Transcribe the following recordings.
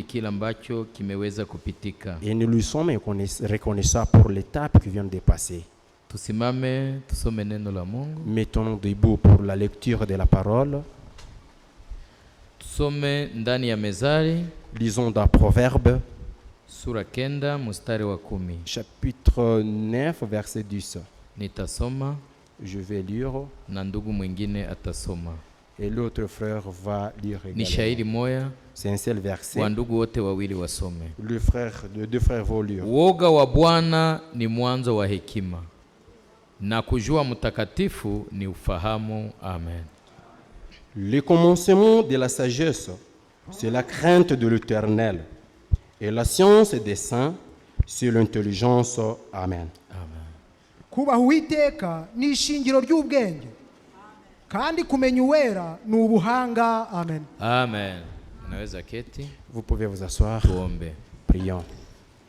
kile ambacho kimeweza kupitika. Et nous lui sommes reconnaissants pour l'étape qui vient de passer. Tusimame tusome neno la Mungu. Mettons-nous debout pour la lecture de la parole. Tusome ndani ya Mezali. Lisons dans Proverbe. Sura 9 mstari wa 10. Chapitre 9 verset 10. Nitasoma. Je vais lire. Na ndugu mwingine atasoma. Et l'autre frère va lire également. Ni shairi moya. C'est un seul verset. Wa ndugu wote wawili wasome. Les deux frères vont lire. Woga wa Bwana ni mwanzo wa hekima, na kujua mtakatifu ni ufahamu. Amen. Le commencement de la sagesse, c'est la crainte de l'Éternel. Et la science des saints, c'est l'intelligence. Amen. Amen. Kubaha Uwiteka ni ishingiro ry'ubwenge, kandi kumenya uwera ni ubuhanga. Amen. Amen. Unaweza keti. Vous pouvez vous asseoir. Tuombe. Prions.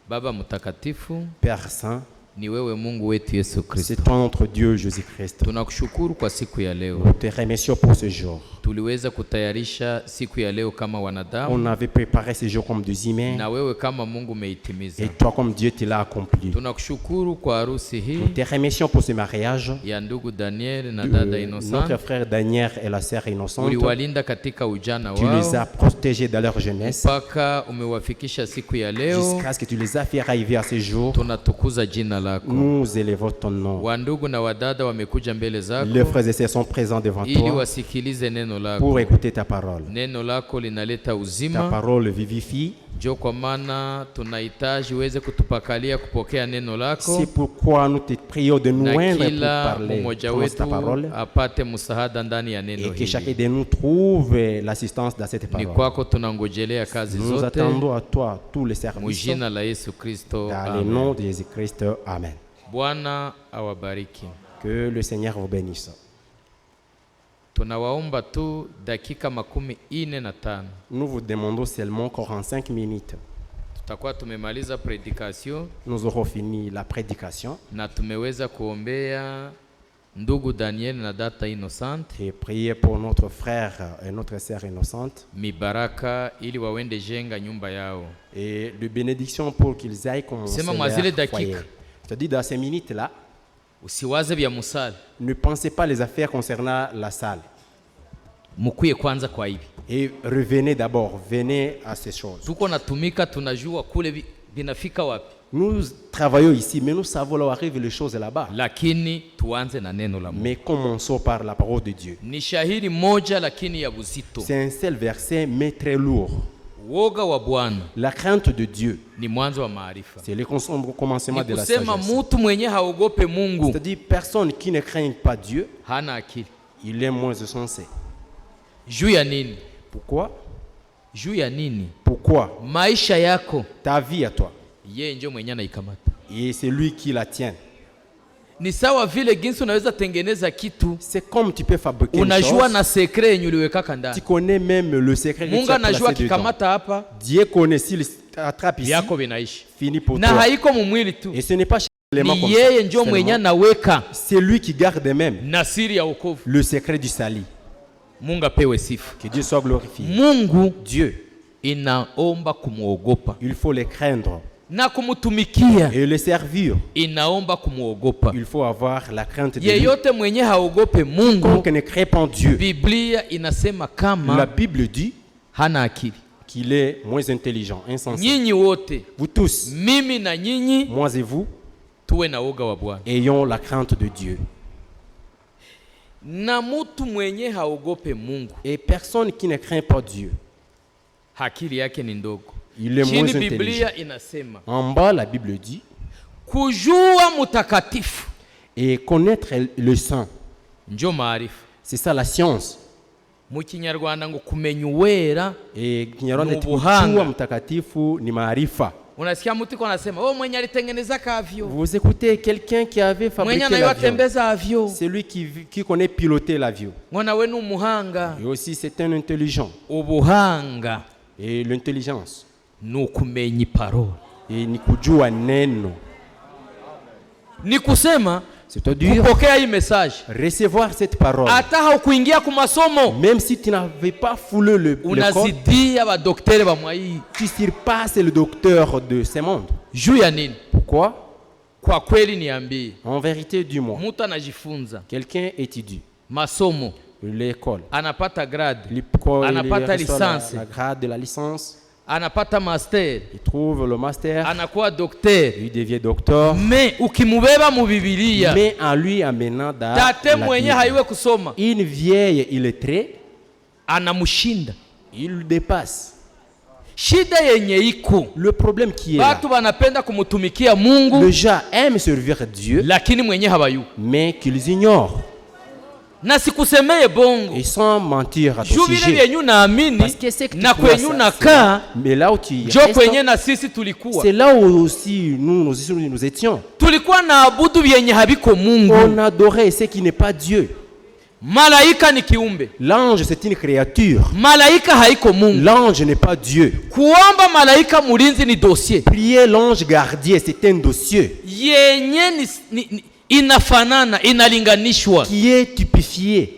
Baba mtakatifu, Père Saint, ni wewe Mungu wetu Yesu Kristo. c'est notre Dieu Jésus-Christ. Tunakushukuru kwa siku ya leo. Nous te remercions pour ce jour. Tuliweza kutayarisha siku ya leo kama wanadamu. On avait préparé ce jour comme des humains. Na wewe kama Mungu umeitimiza. Et toi comme Dieu te l'a accompli. Tunakushukuru kwa harusi hii. Nous te remercions pour ce mariage. Ya ndugu Daniel na dada Innocent. Notre frère Daniel et la sœur Innocente. Uliwalinda katika ujana wao. Tu les as protégés dans leur jeunesse. Mpaka umewafikisha siku ya leo. Jusqu'à ce que tu les as fait arriver à ce jour. Tunatukuza jina lako. Nous élevons ton nom. Wandugu na wadada wamekuja mbele zako. Les frères et sœurs sont présents devant ili toi. wasikilize neno lako. Pour écouter ta parole. Neno lako linaleta uzima. Ta parole vivifie. Jo kwa maana tunahitaji uweze kutupakalia kupokea neno lako. C'est pourquoi nous te prions de nous joindre pour kila parler mmoja de ta wetu parole. apate msaada ndani ya neno Et que chacun hili. de nous trouve l'assistance dans cette Ni parole. kwako tunangojelea kazi Nous zote. attendons à toi tous les services. Mujina la Yesu Kristo. Dans le nom de Jésus-Christ. Amen. Bwana awabariki. Que le Seigneur vous bénisse. Tunawaomba tu dakika 45. Nous vous demandons seulement 45 minutes. Tutakuwa tumemaliza prédication. Nous aurons fini la prédication. Na tumeweza kuombea ndugu Daniel na data Innocent. Et prier pour notre frère et notre sœur Innocente. Mibaraka ili wawende jenga nyumba yao. Et de bénédiction pour qu'ils aillent commencer leur foyer. C'est-à-dire dans ces minutes-là, usiwaze vya musali. Ne pensez pas les affaires concernant la salle. Mukwiye kwanza kwa hivi. Et revenez d'abord, venez à ces choses. Tuko natumika tunajua kule binafika wapi. Nous travaillons ici, mais nous savons là où arrivent les choses là-bas. Lakini tuanze na neno la Mungu. Mais commençons par la parole de Dieu. Ni shahiri moja lakini ya buzito. C'est un seul verset, mais très lourd. Woga wa Bwana. La crainte de Dieu. Ni mwanzo wa maarifa. C'est le commencement de la sagesse. Kusema mtu mwenye haogope Mungu. C'est-à-dire personne qui ne craint pas Dieu, hana akili. Il est moins sensé. Juu ya nini? Pourquoi? Juu ya nini? Pourquoi? Maisha yako. Ta vie à toi. Yeye ndio mwenye anaikamata. Et c'est lui qui la tient. Ni sawa vile jinsi unaweza tengeneza kitu. C'est comme tu peux fabriquer une chose. Unajua na secret yenye uliweka ndani. Tu connais même le secret que tu as placé dedans. Mungu anajua kikamata hapa. Dieu connaît s'il attrape ici. Yako vinaishi. Fini pour na toi. Na haiko mumwili tu. Et ce n'est pas seulement comme ça. Ni yeye ndio mwenye anaweka. C'est lui qui garde même. Na siri ya wokovu. Le secret du salut. Mungu apewe sifa. Que Dieu soit glorifié. Mungu Dieu inaomba kumuogopa. Il faut les craindre. Na kumutumikia. Et le servir. Inaomba kumuogopa. Il faut avoir la crainte de Dieu. Yeyote mwenye haogope Mungu. Quiconque ne craint pas Dieu. Biblia inasema kama la Bible dit hana akili. Qu'il est moins intelligent, insensé. Nyinyi wote. Vous tous. Mimi na nyinyi. Moi et vous. Tuwe na woga wa Bwana. Ayons la crainte de Dieu. Na mtu mwenye haogope Mungu. Et personne qui ne craint pas Dieu. Akili yake ni ndogo. Il est moins intelligent. Biblia inasema. En bas la Bible dit. Kujua mutakatifu. Et connaître le saint. Njo maarifa. C'est ça la science. Mu Kinyarwanda ngo kumenya uwera. Et Kinyarwanda kujua mtakatifu ni maarifa. Unasikia mtu anasema, "Oh mwenye alitengeneza kavyo." Vous écoutez quelqu'un qui avait fabriqué l'avion. C'est lui qui connaît piloter l'avion. Mwana wenu muhanga. Et aussi c'est un intelligent. Ubuhanga. Et l'intelligence. Ni kumenya parole. Et ni kujua neno. Ni kusema C'est-à-dire kupokea hii message. recevoir cette parole. Hata haukuingia ku masomo, Même si tu n'avais pas foulé l'école, unazidia badokteri ba mwa hii. tu surpasses le docteur de ce monde. Juu ya nini? Pourquoi? Kwa kweli niambie, En vérité, dis-moi. mtu anajifunza Quelqu'un étudie masomo, l'école. anapata grade, L'école, il anapata reçoit la licence, grade de la licence. anapata master, Il trouve le master. anakuwa docteur. Il devient docteur. Me ukimubeba mu Biblia, Mais en lui amenant dans tate la mwenye Bible, haiwe kusoma une vieille illettrée, anamushinda. il dépasse. Shida yenye iko, Le problème qui est là, batu banapenda kumutumikia les Mungu, gens aiment servir Dieu, lakini mwenye habayu. mais qu'ils ignorent. Na sikusemeye bongo, Et sans mentir à ton juu vile sujet. vyenyu naamini Parce que c'est que tu na crois kwenyu ça, nakaa, mais là où tu njo restes, kwenye na sisi tulikuwa c'est là où aussi nous étions. tulikuwa na abudu vyenye habiko Mungu. On adorait ce qui n'est pas Dieu. Malaika ni kiumbe, L'ange, c'est une créature. malaika haiko Mungu. L'ange n'est pas Dieu. Kuomba malaika mulinzi ni dossier Prier l'ange gardien, c'est un dossier yenye inafanana, inalinganishwa qui est typifié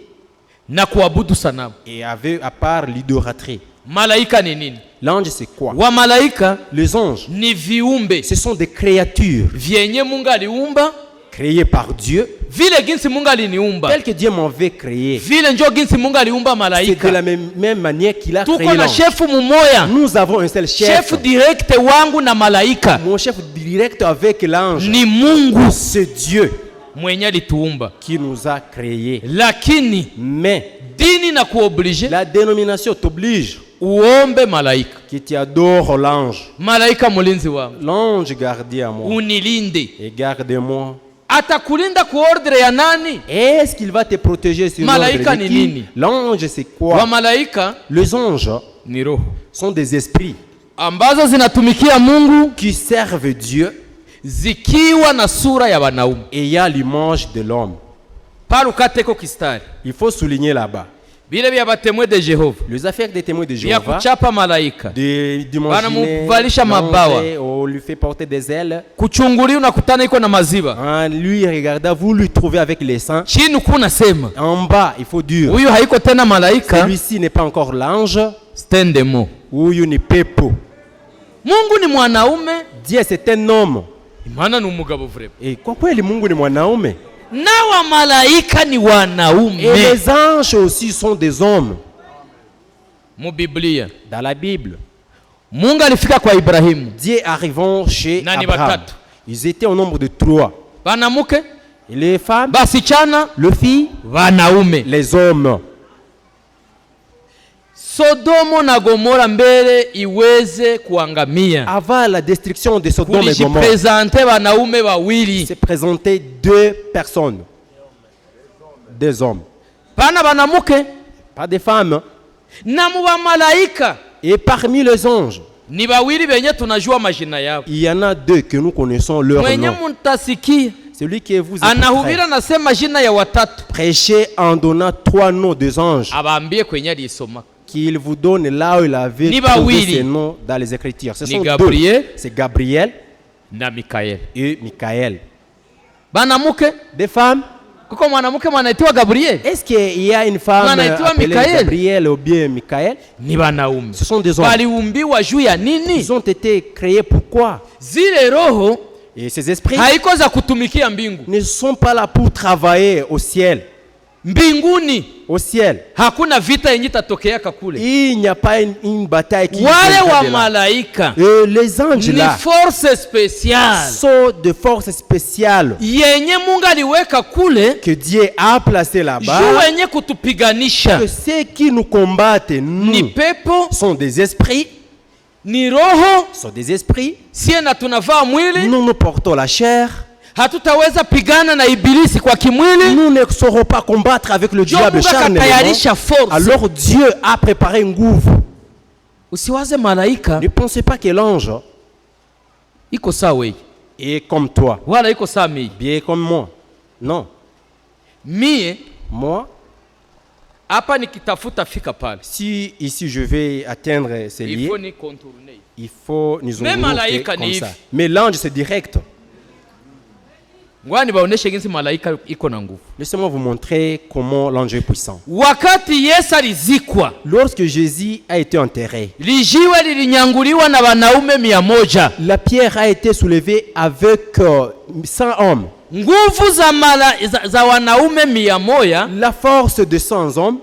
na kuabudu sanamu. et avec, à part l'idolâtrie. Malaika ni nini? L'ange, c'est quoi? Wa malaika Les anges, ni viumbe ce sont des créatures vyenye Mungu aliumba, créées par Dieu. vile ginsi Mungu aliniumba, Tel que Dieu m'avait créé, vile njo ginsi Mungu aliumba c'est de malaika. la même manière qu'il a créé Tuko na l'ange. shefu mumoya, Nous avons un seul chef. shefu direct wangu na malaika Mon chef direct avec l'ange, ni Mungu c'est Dieu mwenye alituumba. qui nous a créés. Lakini Mais dini na kuoblige la dénomination t'oblige uombe malaika, que tu adores l'ange. malaika mulinzi wangu, L'ange gardien à moi. unilinde. Et garde-moi. Atakulinda ku ordre ya nani? Est-ce qu'il va te protéger sur Malaika l'ordre de ni qui? nini? L'ange, c'est Wa quoi? malaika Les anges ni roho sont des esprits ambazo zinatumikia Mungu qui servent Dieu zikiwa na sura ya wanaume. ayant l'image de l'homme. Pale ukateko kistari Il faut souligner là-bas. vile vya batemwe de Jehova Les affaires des témoins de vya Jéhovah, kuchapa malaika, de Wanamuvalisha mabawa. on lui fait porter des ailes. kuchungulia unakutana iko na maziba En lui regardant, vous lui trouvez avec les sangs. chini, kuna sema En bas, il faut dire, huyu haiko tena malaika, celui-ci n'est pas encore l'ange, stendemo. huyu ni pepo. Mungu ni mwanaume, Dieu, c'est un homme. imana ni umugabo vrema, Et kwa kweli Mungu ni mwanaume. na wa malaika ni Et wanaume. les anges aussi sont des hommes. Mu Biblia Dans la Bible, Mungu alifika kwa Ibrahimu, Dieu arrivant chez Nani Abraham. watatu. Ils étaient au nombre de 3. banamuke, Et les femmes, basichana, le fille, wanaume. les hommes. Sodomo na Gomora mbele iweze kuangamia, Avant la destruction de Sodome et Gomorrhe, kulijipresente wanaume wawili, s'est présenté 2 personnes. 2 hommes. pana banamuke Pas des femmes. na mu bamalaika Et parmi les anges, ni bawili benye tunajua majina yao. il y en a 2 que nous connaissons leur Mwenye nom. mutasikia Celui qui vous anahubira nasema jina ya watatu, prêché en donnant 3 noms des anges abambie kwenye alisoma qu'il vous donne là où il avait Ni trouvé bawili. ces noms dans les Écritures. Ce Ni sont Gabriel. 2. C'est Gabriel na Mikael. et Michael. Banamuke Des femmes. kuko mwanamuke mwanaitiwa Gabriel, Est-ce qu'il y a une femme Anaitwa appelée Michael. Gabriel ou bien Michael? ni banaume. Ce sont des hommes. Baliumbiwa juu ya nini? Ils ont été créés pourquoi? Zile roho Et ces esprits haiko za kutumikia mbingu. ne sont pas là pour travailler au ciel. Mbinguni Au ciel, hakuna vita yenye tatokeaka kule. il n'y a pas une bataille qui Wale viendra wa de là. malaika Et les anges ni là force spéciale sont de forces spéciales yenye Mungu aliweka kule que Dieu a placées là-bas. juu yenye kutupiganisha. Que ceux qui nous combattent, Ni nous, pepo, sont des esprits, ni roho. sont des esprits. Sie na tunavaa mwili, Nous nous portons la chair. hatutaweza pigana na ibilisi kwa kimwili. Nous ne saurons pas combattre avec le Jo diable Mungu charnellement. akatayarisha force. Alors Dieu a préparé un gouffre. Usiwaze malaika Ne pensez pas que l'ange iko sawa hii est comme toi, wala iko sawa mimi. bien comme moi. Non. Mie Moi, hapa nikitafuta fika pale, si ici je vais atteindre ces lieux, ifo ni contourner. il faut nous Mais envelopper malaika comme ni ça. hivi. Mais l'ange, c'est direct. Ngwani baoneshe jinsi malaika iko na nguvu. Laissez-moi vous montrer comment l'ange est puissant. Wakati Yesu alizikwa, Lorsque Jésus a été enterré, lijiwe lilinyanguliwa na wanaume 100. la pierre a été soulevée avec 100 hommes. Nguvu za wanaume 100 La force de 100 hommes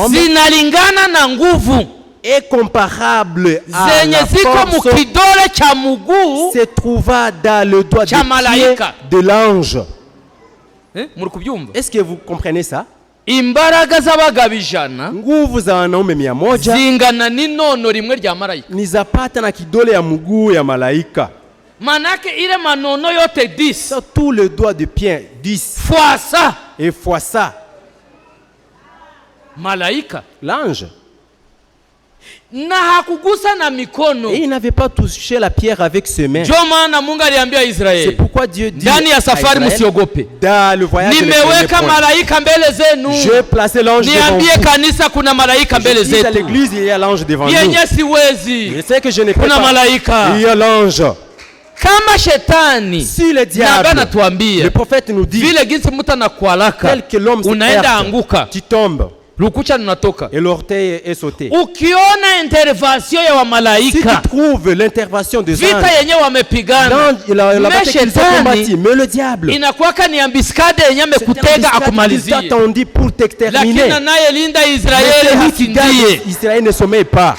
zinalingana na nguvu est comparable à zenye la ziko force mukidole cha muguu se trouva dans le doigt cha de pied malaika. de l'ange. Muri kubyumva? Est-ce que vous comprenez ça? Imbaraga z'abagabo 100 Nguvu za wanaume 100 zingana n'inono rimwe rya malaika. ni zapata na kidole ya mguu ya malaika. Manake ile manono yote 10 Sur tout le doigt de pied 10 fois ça et fois ça, malaika l'ange. na hakugusa na mikono. Et il n'avait pas touché la pierre avec ses mains. Ndio maana Mungu aliambia C'est Israeli, pourquoi Dieu dit ndani ya à safari Israël, msiogope, dans le voyage ne craignez nimeweka point. malaika mbele zenu. J'ai placé l'ange devant Niambie vous. kanisa kuna malaika mbele Je dis à zetu. l'église, il y a l'ange devant nous. Yenye siwezi. Je sais que je ne peux Kuna pas. malaika. Il y a l'ange. Kama shetani Si le diable, na tuambia le prophète nous dit, vile jinsi mtu anakualaka tel que l'homme se unaenda heurte, anguka, tu tombes lukucha lunatoka. et l'orteil est sauté. Ukiona intervention ya Si wamalaika, tu trouves l'intervention des vita anges, yenye wamepigana, l'ange, la me bataille qu'ils ont combattu, shetani mais le diable, inakuwaka ni ambiskade yenye amekutega il akumalizie, t'attendit pour t'exterminer. lakini anayelinda Mais Israeli celui qui gagne, hasindie. Israël ne sommeille pas.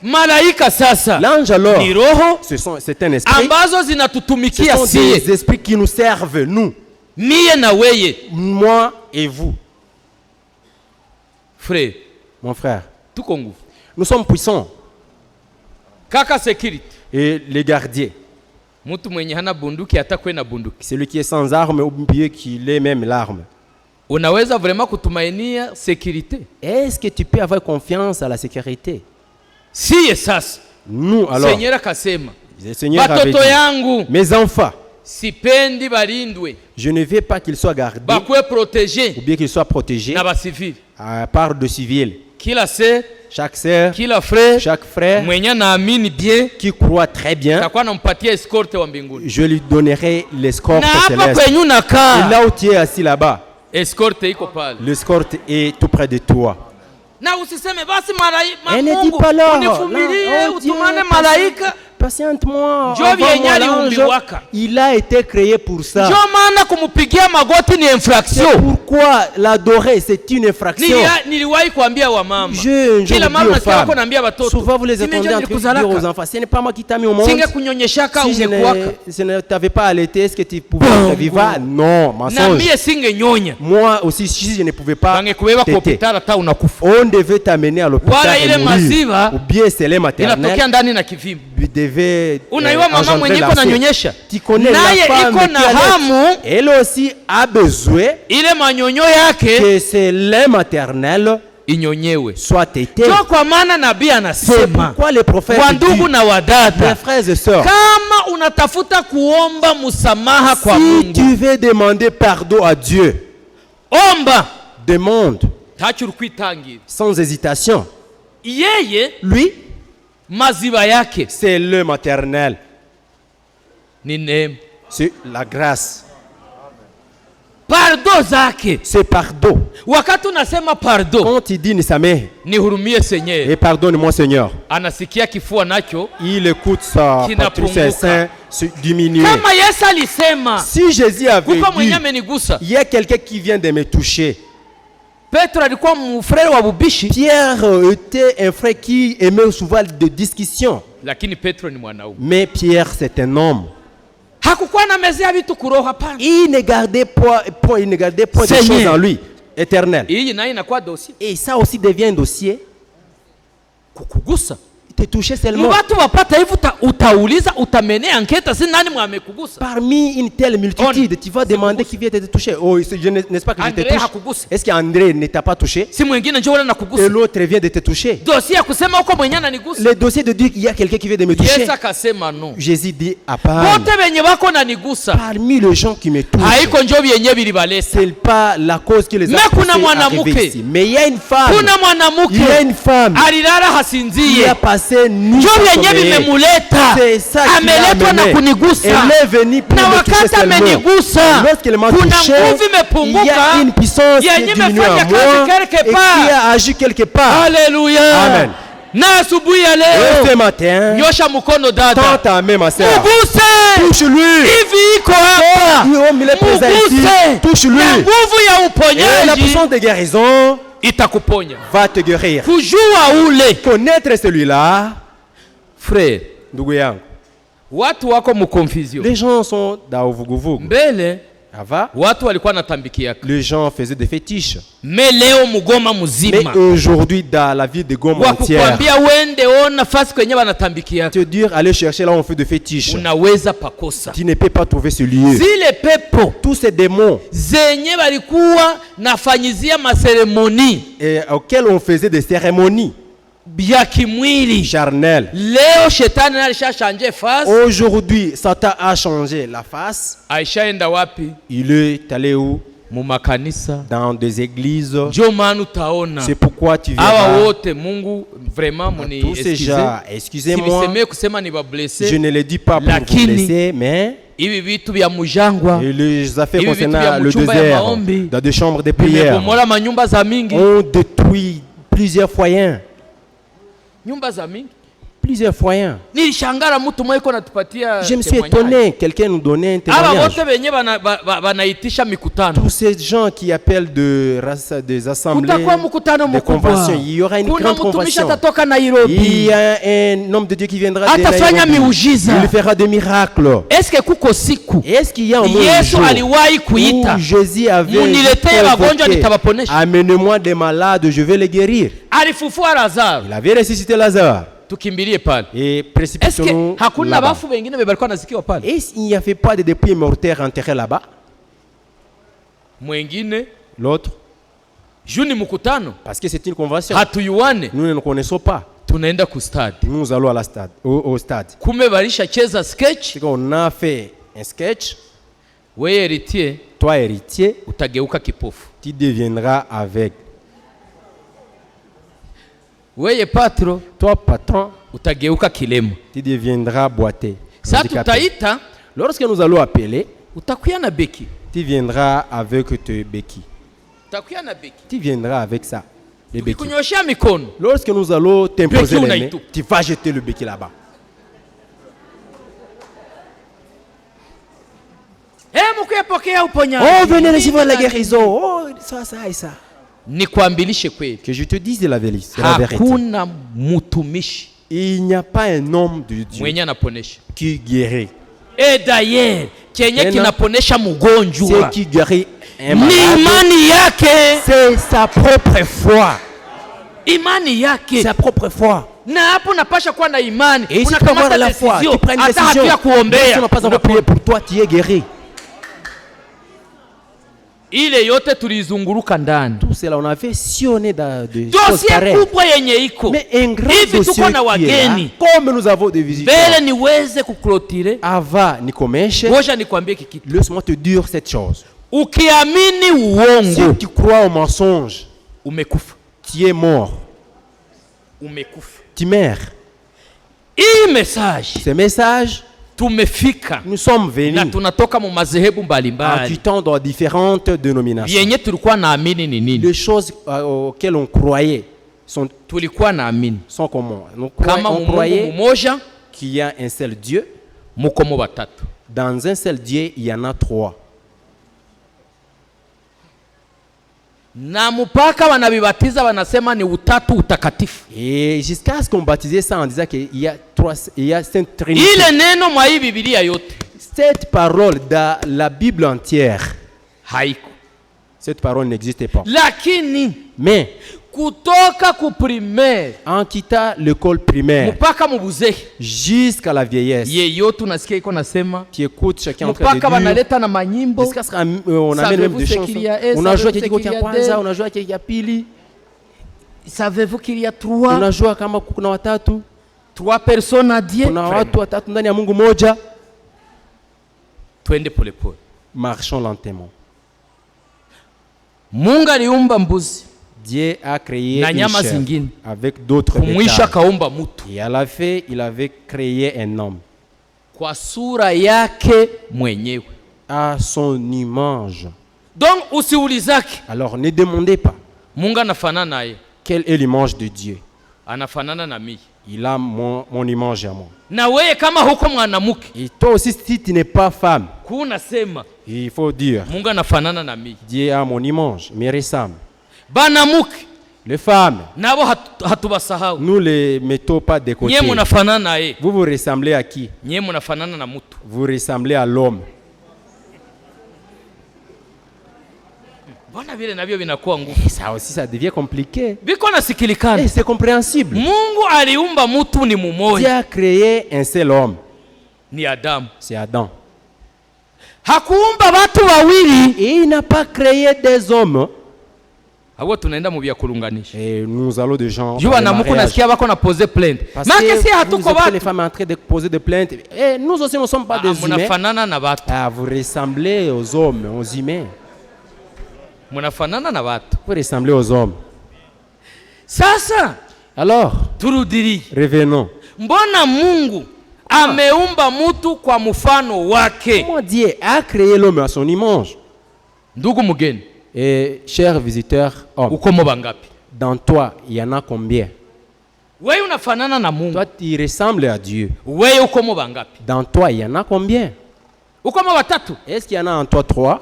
Malaika sasa L'ange alors, ni roho c'est un esprit. ambazo Ce zinatutumikia sont sie, des esprits qui nous servent, nous, mie na weye. moi et vous. Frère, Mon frère, tuko nguvu. nous sommes puissants. Kaka security, Et les gardiens, mtu mwenye hana bunduki atakwe na bunduki, celui qui est sans arme, oubliez qu'il ait même l'arme. unaweza vraiment kutumainia security? Est-ce que tu peux avoir confiance à la sécurité? Siye sasa, Nous, alors, Seigneur akasema, le Seigneur avait batoto dit, yangu mes enfants, sipendi balindwe, je ne veux pas qu'ils soient gardés bakwe protege ou bien qu'ils soient protégés na basivili. à part de civils. Kila sœur, Chaque sœur, kila frère chaque frère mwenye naamini bien qui croit très bien, takuwa nampatia escorte wa mbinguni. je lui donnerai l'escorte Na hapa céleste. kwenyu Et nakaa, là où tu es assis là-bas, escorte iko pale. l'escorte est tout près de toi. Na usiseme basi Elle ne dit Mungu pas alors, univumilie là, oh Dieu, utumane malaika. patiente-moi, Njo envoie-moi vyenye l'ange. aliumbiwaka. Il a été créé pour ça. Ndio maana kumupigia magoti ni C'est infraction. pourquoi l'adorer, c'est une infraction. Niliwahi kuambia wamama, Je kila vous mama dis aux nasikia wako femmes, naambia watoto, souvent vous les "Si mimi entendez ndio en train de dire nilikuzalaka. aux enfants, ce n'est pas moi qui t'ai mis au monde. Singe kunyonyeshaka Si je ungekuwaka ne t'avais pas allaité, est-ce que tu pouvais être vivant? Non, na mensonge. mie singe nyonya, Moi aussi, si je ne pouvais pas bangekubeba kwa téter, hospitali hata unakufa. on devait t'amener à l'hôpital Wala ile et mourir. maziwa Ou bien c'est les maternelles, inatokea ndani na kivimba. tu devais Unaiwa mama engendrer mwenye la iko faute. nanyonyesha, Tu connais naye la femme iko qui na allait. hamu Elle aussi a besoin ile manyonyo yake que c'est lait maternel inyonyewe. soit tété. Ndio kwa maana nabii C'est anasema, pourquoi les prophètes wa ndugu disent, na mes wadada, frères et sœurs, kama unatafuta kuomba msamaha kwa si Mungu, tu veux demander pardon à Dieu, omba demande tachuru kwitangira. sans hésitation. Yeye Lui, maziba yake c'est le maternel, ni neema, c'est la grâce, pardo zake. c'est pardon. Wakati unasema pardo, Quand il dit Nisameh, nihurumie Seigneur, et pardonne-moi Seigneur, anasikia kifua nacho. il écoute sa patrie, ses seins se diminuer. Kama Yesu alisema, Si Jésus avait kuko mwenye dit, amenigusa. il y a quelqu'un qui vient de me toucher. Petro alikuwa mfrere wa bubishi, Pierre était un frère qui aimait souvent de discussions. lakini Petro ni mwanaume. Mais Pierre, c'est un homme. Hakukuwa na mezea vitu kuroho, hapana. Il ne gardait pas des Seigneur. choses en lui, éternelles. Hii nayo inakuwa dossier Et ça aussi devient un dossier. kukugusa. Te toucher seulement. Watu wapata hivi utauliza, utamenea anketa, si nani mwamekugusa. Parmi une telle multitude, tu vas demander qui vient te toucher. Oh, n'est-ce pas que je te André touche? hakugusa, Est-ce qu'André ne t'a pas touché? si mwingine njoo na Et kugusa. l'autre vient de te toucher. Dossier ya kusema uko mwenye ananigusa. Le dossier de dire qu'il y a quelqu'un qui vient de me toucher. Yesu akasema no. Jésus dit à part. Wote wenye wako nanigusa, Parmi les gens qui me touchent, haiko njoo vyenye bilibalesa. c'est pas la cause qui les a Mais kuna poussés à mwanamke. arriver ici. Mais il y a une femme. Kuna Il y a mwanamke une femme alilala qui hasinzie, a passé passé ni Ndio vyenye sommeiller. vimemuleta. C'est ça qui l'a Ameletwa na amené. kunigusa. Elle est venue pour Na me toucher wakati seulement. amenigusa, Lorsqu'elle m'a kuna touché, nguvu il y a imepunguka une puissance qui yenye est diminuée imefanya à moi kazi quelque et part. qui a agi quelque part. Haleluya. Amen. Na asubuhi ya Et leo ce matin, nyosha mkono tends dada, ta main, ma sœur. muguse Touche-lui. hivi iko hapa, Il est présent ici. muguse Touche-lui. na nguvu ya Et la uponyaji puissance de guérison itakuponya. va te guérir. Kujua ule Connaître celui-là, frère, ndugu yangu, watu wako mu confusion. les gens sont dans vuguvugu. Mbele Ava, watu walikuwa natambikiaka, les gens faisaient des fétiches. me leo mugoma Mais muzima aujourd'hui, dans la ville de Goma entière, wakukwambia wende ona fasi kwenye wanatambikiaka, te dire, allez chercher là où on fait des fétiches. unaweza pakosa. Tu ne peux pas trouver ce lieu. Zile pepo Tous ces démons zenye walikuwa nafanyizia maseremoni et auxquels on faisait des cérémonies bya kimwili, charnelles. leo shetani alishashanje fasi. Aujourd'hui, Satan a changé la face. Aishaenda wapi? Il est allé où? Mu makanisa. Dans des églises. Ndio maana utaona C'est pourquoi tu hawa verras wote, Mungu vraiment muni tous ces gens. Excusez-moi, sivisemee kusema ni bablesse, je ne le dis pas pour vous Lakini, blesser, mais hivi vitu vya mujangwa et les affaires Hivi vitu vya concernant le mchumba ya désert, maombi. dans des chambres de prière, vimebomola manyumba za mingi, ont détruit plusieurs foyers. nyumba za mingi. Plusieurs foyers. Nilishangara mtu mmoja yuko anatupatia Je me suis témoignage. étonné, quelqu'un nous donnait un Aba témoignage. wote wenye banaitisha mikutano, Tous ces gens qui appellent des assemblées, kutakuwa mkutano des mkubwa, conventions, il y aura une kuna grande mtumishi convention. atatoka Il Nairobi, y a un homme de Dieu qui viendra de atafanya Nairobi. miujiza. Il fera des miracles. Eske kuko siku Est-ce qu'il y a un Yesu jour aliwahi kuita, où Jésus avait muniletee wagonjwa convoqué, nitawaponesha? amenez-moi des malades, je vais les guérir. Alifufua Lazaro, Il avait ressuscité Lazare. tukimbilie pale. Et Eske précipitons-nous hakuna là-bas. bafu wengine walikuwa nasikiwa pale? Est-ce qu'il n'y avait pas de dépouilles mortelles enterrées là-bas? Mwengine L'autre, juni mkutano parce que c'est une convention. hatuyuane, Nous ne nous connaissons pas. tunaenda kustadi, Nous allons à la stade, au stade. kume balisha cheza sketch. C'est qu'on a fait un sketch. Wewe Héritier Toi, héritier, utageuka kipofu, tu deviendras avec. wewe patro Toi, patron, utageuka kilema. tu deviendras boité. Sasa handicapé. tutaita, Lorsque nous allons appeler, utakuya na beki, tu viendras avec tes béquilles. utakuya na beki, Tu viendras avec ça, les béquilles. kunyoshia mikono. Lorsque nous allons t'imposer Béquille, les mains, unaitupa. tu vas jeter le béquille là-bas. Mkuyapokea uponyaji. Oh, venez recevoir la guérison. Oh, ça, ça et ça. Nikwambilishe kweli, Que je te dise la vérité. La vérité. hakuna mtumishi Il n'y a pas un homme de Dieu mwenye anaponesha. qui guérit. D'ailleurs kenye Tena, kinaponesha C'est mgonjwa qui guérit un ni malade. imani yake, C'est sa propre foi. imani yake. Sa propre foi. Na hapo napasha kuwa na imani, Et si tu peux avoir unakamata la foi, decision, tu prends une hata décision. hatu ya Même si kuombea. on n'a pas encore prié pour toi, tu es guéri. Ile yote tulizunguruka ndani, Tout cela, on avait sillonné dans des choses dossier pareilles. kubwa yenye iko Mais un grand hivi, dossier tuko na qui est là, wageni. comme nous avons des visiteurs. Mbele niweze kuklotire, Ava Nikomeshe, ngoja nikwambie kikitu. laisse-moi te dire cette chose. Ukiamini Si uongo, tu crois au mensonge, umekufa, tu es mort. umekufa. Tu meurs. Hii message Ce message, tumefika nous sommes na venus tunatoka mu madhehebu en mbalimbali. quittant dans différentes dénominations. Vyenye tulikuwa naamini ni nini? Les choses auxquelles on croyait Tulikuwa naamini sont comment? kama On Mungu croyait mmoja qu'il y a un seul Dieu. muko mu batatu. Dans un seul Dieu, il y en a trois. Na mpaka wanabibatiza wanasema ni utatu utakatifu. Et jusqu'à ce qu'on baptisait ça en disant qu'il y a trois, il y a Sainte Trinité. Ile neno mwa hii Biblia yote Cette parole dans la Bible entière, haiko, cette parole n'existait pas. lakini Mais kutoka ku primaire en quittant l'école primaire mpaka mubuzehe jusqu'à la vieillesse, yeyote unasikia iko nasema, tu écoutes chacun en train de mpaka dire, wanaleta na manyimbo. jusqu'à ce qu'on amène même des chansons. On a joué Kiki ya kwanza, on a joué Kiki ya pili, Savez-vous qu'il y a on a joué kama kuna watatu, trois personnes à Dieu? kuna watu watatu ndani ya Mungu moja. Twende polepole. Marchons lentement. Mungu aliumba mbuzi, Dieu a créé na une nyama chair zingine. avec d'autres Kumwisha détails. kaumba mutu Et à la fin, il avait créé un homme kwa sura yake mwenyewe. à son image. Donc usiulizake Alors ne demandez pas Mungu anafanana naye, quelle est l'image de Dieu. anafanana na mimi. Il a mon image à moi. Na wewe kama huko mwanamke Et toi aussi, si tu n'es pas femme, kuna sema il faut dire Mungu anafanana na mimi. Dieu a mon image, me ressemble. Banamuke Les femmes, nabo hatubasahau. nous les mettons pas de côté. Nyie munafanana naye, Vous vous ressemblez à qui? nyie munafanana na mutu. Vous ressemblez à l'homme. Mbona vile navyo vinakuwa ngumu? Et ça aussi, ça devient compliqué. Biko nasikilikana. Et c'est compréhensible. Mungu aliumba mutu ni Dieu mumoja, a créé un seul homme, ni Adamu. c'est Adam. Hakuumba watu wawili. Et il n'a pas créé des hommes. Hapo tunaenda mu vya kulunganisha. Et nous allons de gens. Jua na muko nasikia bako na pose plainte. Parce Make si que hatuko vous êtes les watu. femmes en train de poser des plaintes. Et nous aussi, nous ne sommes pas des humains. Munafanana na watu. Ah, vous ressemblez aux hommes, aux humains. Munafanana na watu. Vous ressemblez aux hommes. Sasa Alors, turudiri. revenons. Mbona Mungu ameumba mutu kwa mfano wake? Comment Dieu a créé l'homme à son image? Ndugu mgeni, Et chers visiteurs, hommes, uko mo bangapi? dans toi, il y en a combien? Wewe unafanana na Mungu. Toi, tu ressembles à Dieu. Wewe uko mo bangapi? Dans toi, il y en a combien? Uko mo watatu? Est-ce qu'il y en a en toi 3?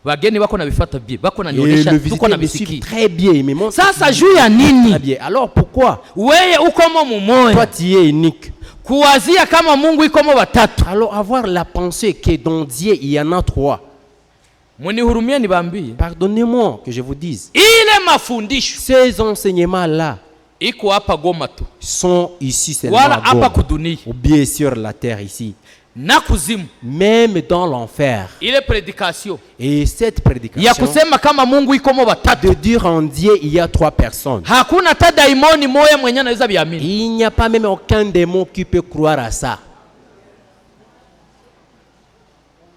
Bageni wako na vifata bie, bako na Et nionyesha le tuko na visiteur me suit misiki. très bien. Il me montre Sasa juu ya très nini? bien. Alors pourquoi? Wewe uko mo Toi, mumoja. tu es unique. Kuwazia kama Mungu iko mo watatu. Alors avoir la pensée que dans Dieu, il y en a 3. Munihurumie nibambie. Pardonnez-moi que je vous dise. Ile mafundisho Ces enseignements-là iko hapa Goma tu. sont ici seulement Wala à hapa Goma, kudunia. ou bien sur la terre ici. Na kuzimu. Même dans l'enfer. Ile prédication Et cette ya prédication kusema kama Mungu iko mo watatu. de dire en Dieu, il y a 3 personnes. Hakuna hata daimoni moya mwenye anaweza biamini. Il n'y a pas même aucun démon qui peut croire à ça.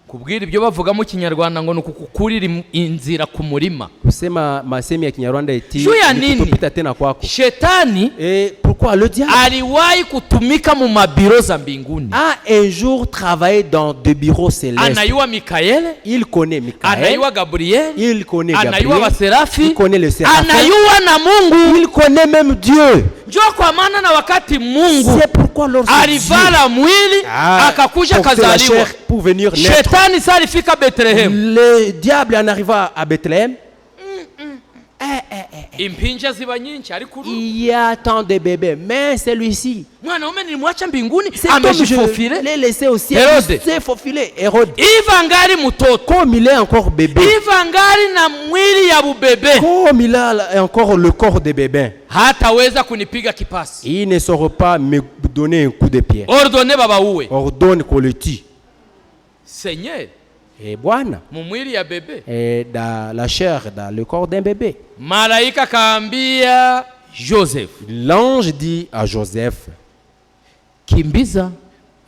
Kubwira ibyo bavuga mu Kinyarwanda ngo nukukurira inzira ku murima. Kusema masemi ya Kinyarwanda eti Juu ya nini? kutopita tena kwako. Shetani Et pourquoi le diable aliwahi kutumika mu mabiro za mbinguni. a un jour travaillé dans des bureaux célestes? Anayua Mikaele, Il connaît Michael, anayua Gabriel, il connaît anayua Gabriel, waserafi, il connaît le séraphin, anayua na Mungu. il connaît même Dieu. Njoo kwa maana na wakati Mungu C'est pourquoi lorsque alivala mwili akakuja portait la kazaliwa, chair pour venir naître, shetani sa alifika Bethlehem. le diable en arriva à Bethléem. Impinja ziba nyinshi ariko uru Il y a tant de bébés, mais celui-ci, mwanaume nilimwacha mbinguni c'est comme je amejifofile. l'ai laissé au ciel, Hérode. il s'est faufilé. Hérode, Iva ngari mtoto, comme il est encore bébé, iva ngari na mwili ya bubebe, comme il a encore le corps de bébé, hataweza kunipiga kipasi. il ne saura pas me donner un coup de pied. Ordone baba uwe. Ordonne qu'on le tue. Seigneur, Et Bwana, mu mwili ya bebe. et dans la chair, dans le corps d'un bébé. Malaika kaambia Joseph, L'ange dit à Joseph, kimbiza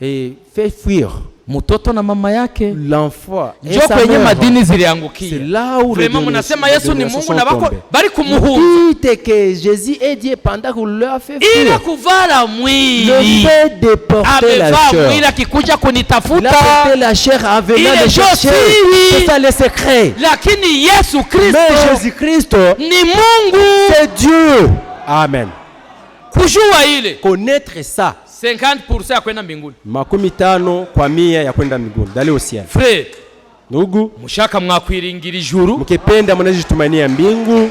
et fais fuir mtoto na mama yake. l'enfant. Et Njoo sa kwenye mère. madini C'est ziliangukia. là où Vraiment munasema Yesu ni Mungu na bako bari Vous kumuhunza. dites que Jésus est Dieu pendant que vous leur fait Ile fuir. kuvala Le mwili. fait de porter la Amevaa chair. mwili akikuja Il a kunitafuta. porté la chair en venant Il de est chercher. Josie. C'est ça le secret. Lakini Yesu Kristo Mais Jésus-Christ, ni Mungu. c'est Dieu. Amen. Kujua ile Connaître ça. 50% ya kwenda mbinguni. 50% ya kwenda mbinguni, d'aller au ciel. Frère, Ndugu, mushaka mwakwiringira ijuru. mkipenda mnajitumania mbingu.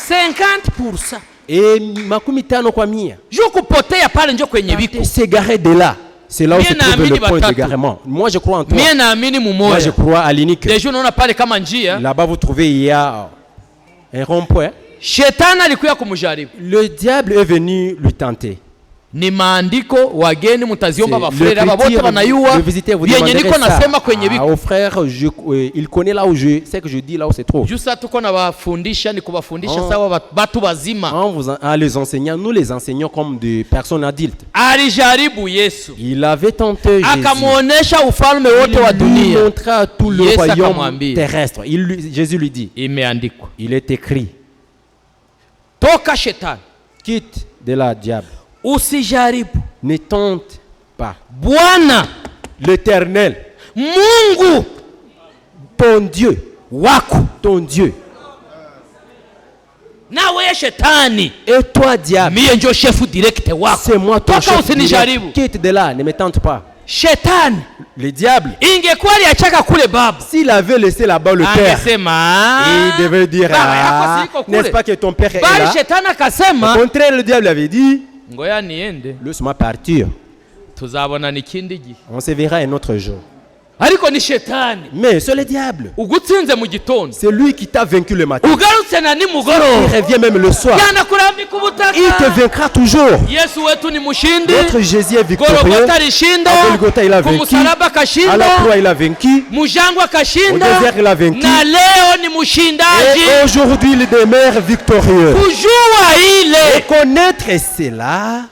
50%. Et 50%. Juu kupotea pale njo kwenye biko. S'égarer de là. C'est là où Mie se trouve naamini le point watatu. d'égarement. Moi, je crois en toi. Mie naamini Moi, mumoya. je crois à l'unique. Deja unaona pale kama njia. Là-bas, vous trouvez, il y a un rond-point. Shetani alikuya kumjaribu. Le diable est venu lui tenter. Ni maandiko, wageni mtaziomba C'est bafrere aba bote banayua. le visiteur vous Yenye demanderait niko nasema ça. kwenye biko. Au frère, il connaît là où je sais que je dis là où c'est trop. Jusa tuko na bafundisha ni kubafundisha Oh. sawa batu bazima. En les enseignant, nous les enseignons comme des personnes adultes. Alijaribu Yesu. Il avait tenté Jésus. Akamuonesha ufalme wote wa Il lui dunia. montra tout le Yesu royaume akamwambia. terrestre. Jésus lui dit, Imeandikwa. il est écrit, Toka shetani. quitte de la diable, Usijaribu. ne tente pas Bwana l'Éternel, Mungu ton Dieu, wako. ton Dieu. Na wewe shetani. Et toi, diable, Mie ndio chef direct wako. c'est moi ton Toka chef. usinijaribu. direct. Quitte de là, ne me tente pas. Shetani Le diable, ingekuwa aliachaka kule baba. s'il avait laissé là-bas le père, Angesema il devait dire, baba yako ah, siko kule. n'est-ce pas que ton père est Bali là? shetani Au akasema contraire, le diable avait dit, ngoya niende laisse-moi partir. tuzabona n'ikindi gihe. On se verra un autre jour. Ariko ni shetani Mais c'est le diable. ugutsinze mu gitondo C'est lui qui t'a vaincu le matin. ugarutse na Il nimugoroba revient même le soir. yanakurambika ubutaka. Il te vaincra toujours. Yesu wetu ni mushindi. Notre Jésus est victorieux. Golgotha alishinda, À Golgotha, il a vaincu. kumusalaba À la akashinda, croix, il a vaincu. mujangwa Au akashinda, désert, il a vaincu. na leo ni mushindaji. Et aujourd'hui, il demeure victorieux. Kujua Et ile connaître cela,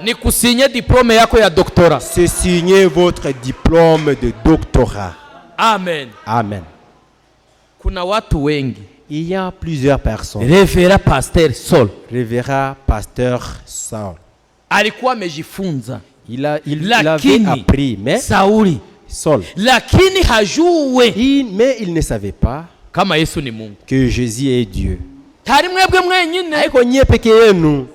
ni kusinye diplome yako ya doktora. c'est signer votre diplôme de doctorat. Amen. Amen. Kuna watu wengi. Il y a plusieurs personnes. Revera Pasteur Saul Révérend pasteur Saul. alikuwa amejifunza, Il avait lakini appris, mais Sauli, Saul. lakini hajue Mais il ne savait pas kama Yesu ni Mungu. que Jésus est Dieu. Tari mwebwe mwenyine Haiko nyie peke yenu.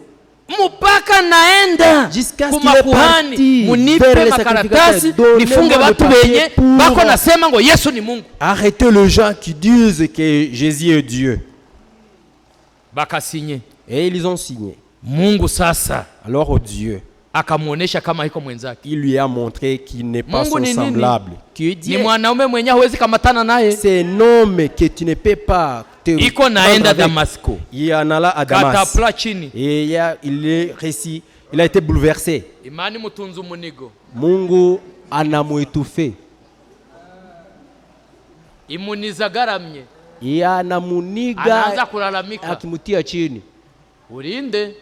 mpaka naenda Jusqu'à ce kumakuhani qu'il est parti munipe vers les makaratasi sacrificateurs, nifunge donnez-moi watu le papier wenye pour- bako nasema ngo Yesu ni Mungu. Arrêtez les gens qui disent que Jésus est Dieu. Bakasinye. Et ils ont signé. Mungu sasa Alors Dieu, akamuonesha kama iko mwenzake. il lui a montré qu'il n'est pas Mungu son ni nini? semblable. Que Ni Dieu, mwanaume mwenye hawezi kamatana naye. c'est un homme que tu ne peux pas te Iko prendre naenda avec. Damasco. Il en a là à Damas. Katapla chini. Et il est réussi. Il a été bouleversé. Imani mutunzu munigo. Mungu anamuetufe. Imuniza garamye. Anamuniga Anaanza kulalamika. akimutia chini. Urinde.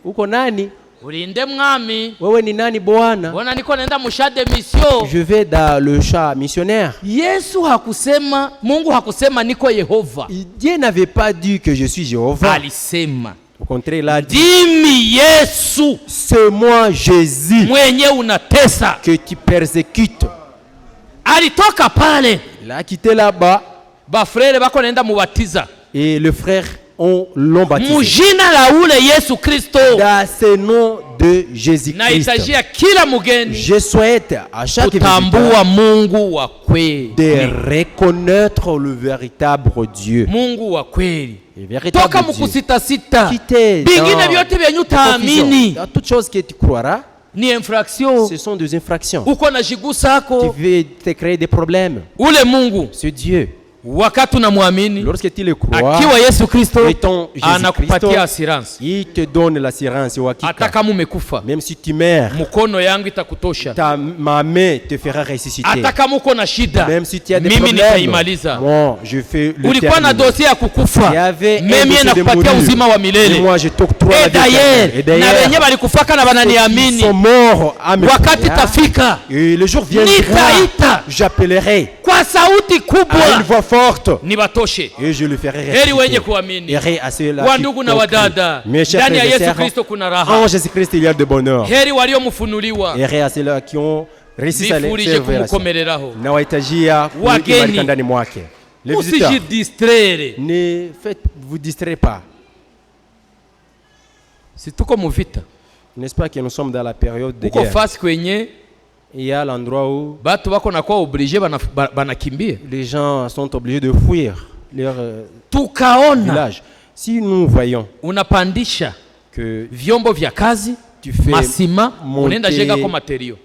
Uko nani? Urinde mwami. Wewe ni nani Bwana? Bona niko naenda mushade mission. Je vais dans le champ missionnaire. Yesu hakusema, Mungu hakusema niko Yehova. Dieu n'avait pas dit que je suis Jéhovah. Alisema Au contraire, il a dit, ndimi Yesu c'est moi Jésus mwenye unatesa. que tu persécutes. Alitoka pale, Il a quitté là-bas bafrere bako naenda mubatiza et les frères l'ont baptisé. mujina la ule Yesu Kristo. Dans ce nom de Jésus-Christ, Nahitajia kila mugeni je souhaite à chaque kutambua visiteur Mungu wa kweli. de reconnaître le véritable Dieu. Mungu wa kweli. Le véritable Toka Dieu. mukusitasita. Quitter Bingine vyote vyenye dans utaamini dans toute chose que tu croiras, ni infraction. ce sont des infractions. Uko na jigusa Tu ako veux te créer des problèmes. ule Mungu Ce Dieu, wakati unamwamini lorsque tu le crois, akiwa Yesu Kristo étant Jésus-Christ, anakupatia assurance. il te donne l'assurance. Hata kama umekufa, Même si tu meurs, mkono yangu itakutosha. ma main te fera ressusciter. Hata kama uko na shida, Même si tu as des mimi problèmes, nitaimaliza. moi, je fais le Ulikuwa na terminer. dossier ya Il y kukufa, avait un mimi dossier de nakupatia mourir. uzima wa Et milele. moi, je t'octroie la vie D'ailleurs, éternelle. Et na wenye d'ailleurs, balikufaka na ceux qui bananiamini, sont morts à mes wakati prières, tafika et le jour viendra, nitaita j'appellerai kwa sauti à une kubwa voix forte nibatoshe. et je le ferai Heri wenye ressusciter. kuamini. Heri à ceux-là Wa qui ndugu na ont cru. wadada, Mes chers ndani ya frères et Yesu sœurs, Kristo kuna raha. en Jésus-Christ, il y a de bonheur. Heri waliomufunuliwa, Heri à ceux-là qui ont réussi à bifurije les révélations. kumukomereraho. Na wahitajia Wageni. kuimarika ndani mwake. Les visiteurs, Usijidistraire. ne vous distraitez pas. Si tuko muvita, N'est-ce pas que nous sommes dans la période de uko guerre? fasi kwenye Il y a l'endroit où batu bako nakuwa oblige banakimbia. les gens sont obligés de fuir leur Tukaona village. Si nous voyons unapandisha que vyombo vya kazi, tu fais masima, unaenda jenga kwa monter materio.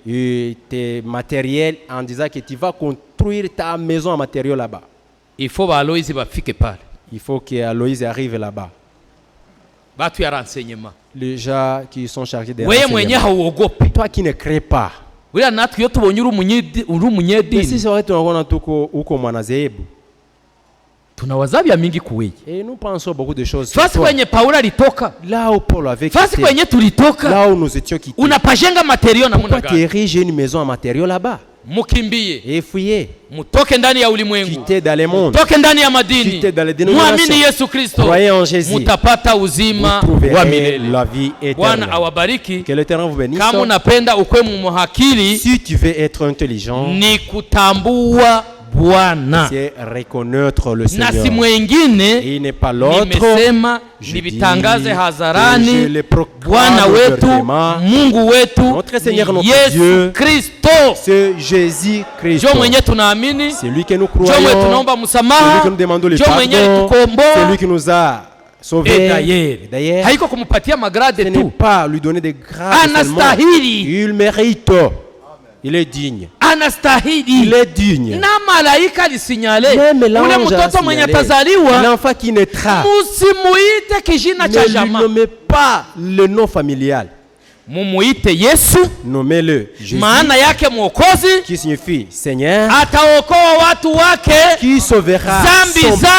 tes matériels en disant que tu vas construire ta maison en matériaux là-bas, Il faut ba Aloisi bafike pale. il faut que Aloïse arrive là-bas. batu ya renseignement. Les gens qui sont chargés des Weye mwenye renseignements. hauogope. Toi qui ne crées pas. Wila natwe iyo tubonye uri Mais umunyedini. si c'est vrai tunaona tuko uko mwanazehebu. Tunawazabia mingi kuweye. Et nous pensons beaucoup de choses. sur Fasi toi. kwenye Paulo alitoka. Là où Paul avait Fasi quitté. kwenye tulitoka. Là où nous étions quittés. Unapajenga materio na Pourquoi muna tu gani? ériges une maison en matériaux là-bas? Mukimbie. Et fuyez. Mutoke ndani ya ulimwengu. Quittez dans les mondes. Toke ndani ya madini. Quittez dans les dénominations. Muamini Yesu Kristo. Croyez en Jésus. Mutapata uzima Vous trouverez wa milele. la vie éternelle. Bwana awabariki. Que l'Éternel vous bénisse. Kama unapenda ukwe muhakili Si tu veux être intelligent, ni kutambua Bwana c'est reconnaître le na Seigneur. si mwengine. Et il n'est pas l'autre. Nimesema Je nivitangaze dis que je hadharani, le proclame Bwana wetu, ouvertement. Mungu wetu Notre Seigneur, ni notre Yesu Dieu, Kristo. C'est Jésus-Christ. Jo mwenye tunaamini, C'est lui que nous jo mwenye croyons. tunaomba C'est lui msamaha, que nous demandons le jo mwenye pardon. C'est alitukomboa. lui qui nous a Et sauvés. d'ailleurs, haiko kumupatia Ce magrade n'est tu, pas lui donner des grâces seulement. anastahili, Il mérite. Il est digne. Il anastahili. est digne. Na malaika alisinyale Même ule l'ange a mtoto mwenye signalé. atazaliwa, L'enfant qui naîtra, musimuite kijina cha ne lui jamaa, nommez pas le nom familial. mumuite Yesu, Nommez-le Jésus, maana yake mwokozi, qui signifie Seigneur, ataokoa watu wake. qui sauvera Zambi son zao.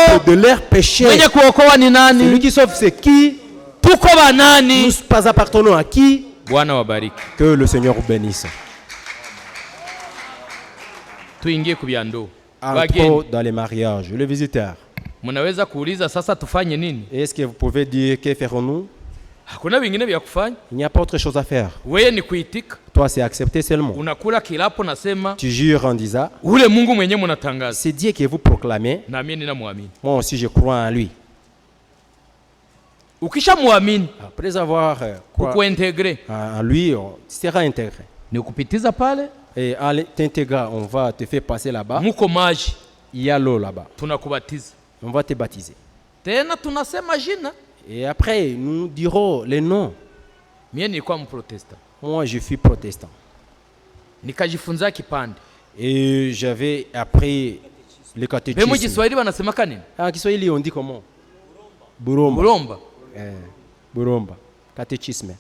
peuple de leurs péchés. Mwenye kuokoa ni Celui nani? qui sauve, c'est qui? Tuko banani? Nous pas appartenons à qui? Bwana wabariki. Que le Seigneur vous bénisse. Tuingie kubya ndoa. Entrons Wageni, dans les mariages. Le visiteur. mnaweza kuuliza sasa tufanye nini? Est-ce que vous pouvez dire que ferons-nous? Hakuna vingine vya kufanya. Il n'y a pas autre chose à faire. Wewe ni kuitika, Toi, c'est accepter seulement. unakula kilapo, nasema Tu jures en disant, ule Mungu mwenye mnatangaza, c'est Dieu que vous proclamez. na mimi ninamwamini. Moi aussi, je crois en lui. Ukishamwamini Après avoir croit kukuintegre en lui, tu seras intégré. ni kupitiza pale, Et en t'intégrant, on va te faire passer là-bas. muko maji, Il y a l'eau là-bas. tunakubatiza On va te baptiser. tena, tunasema jina. Et après, nous dirons les noms. Mimi nilikuwa mprotestant, Moi, je suis protestant. nikajifunza kipande. Et j'avais appris le Bemu catéchisme. Kiswahili wanasema nini? En Kiswahili, on dit comment? Buromba. Buromba. Buromba. Catéchisme.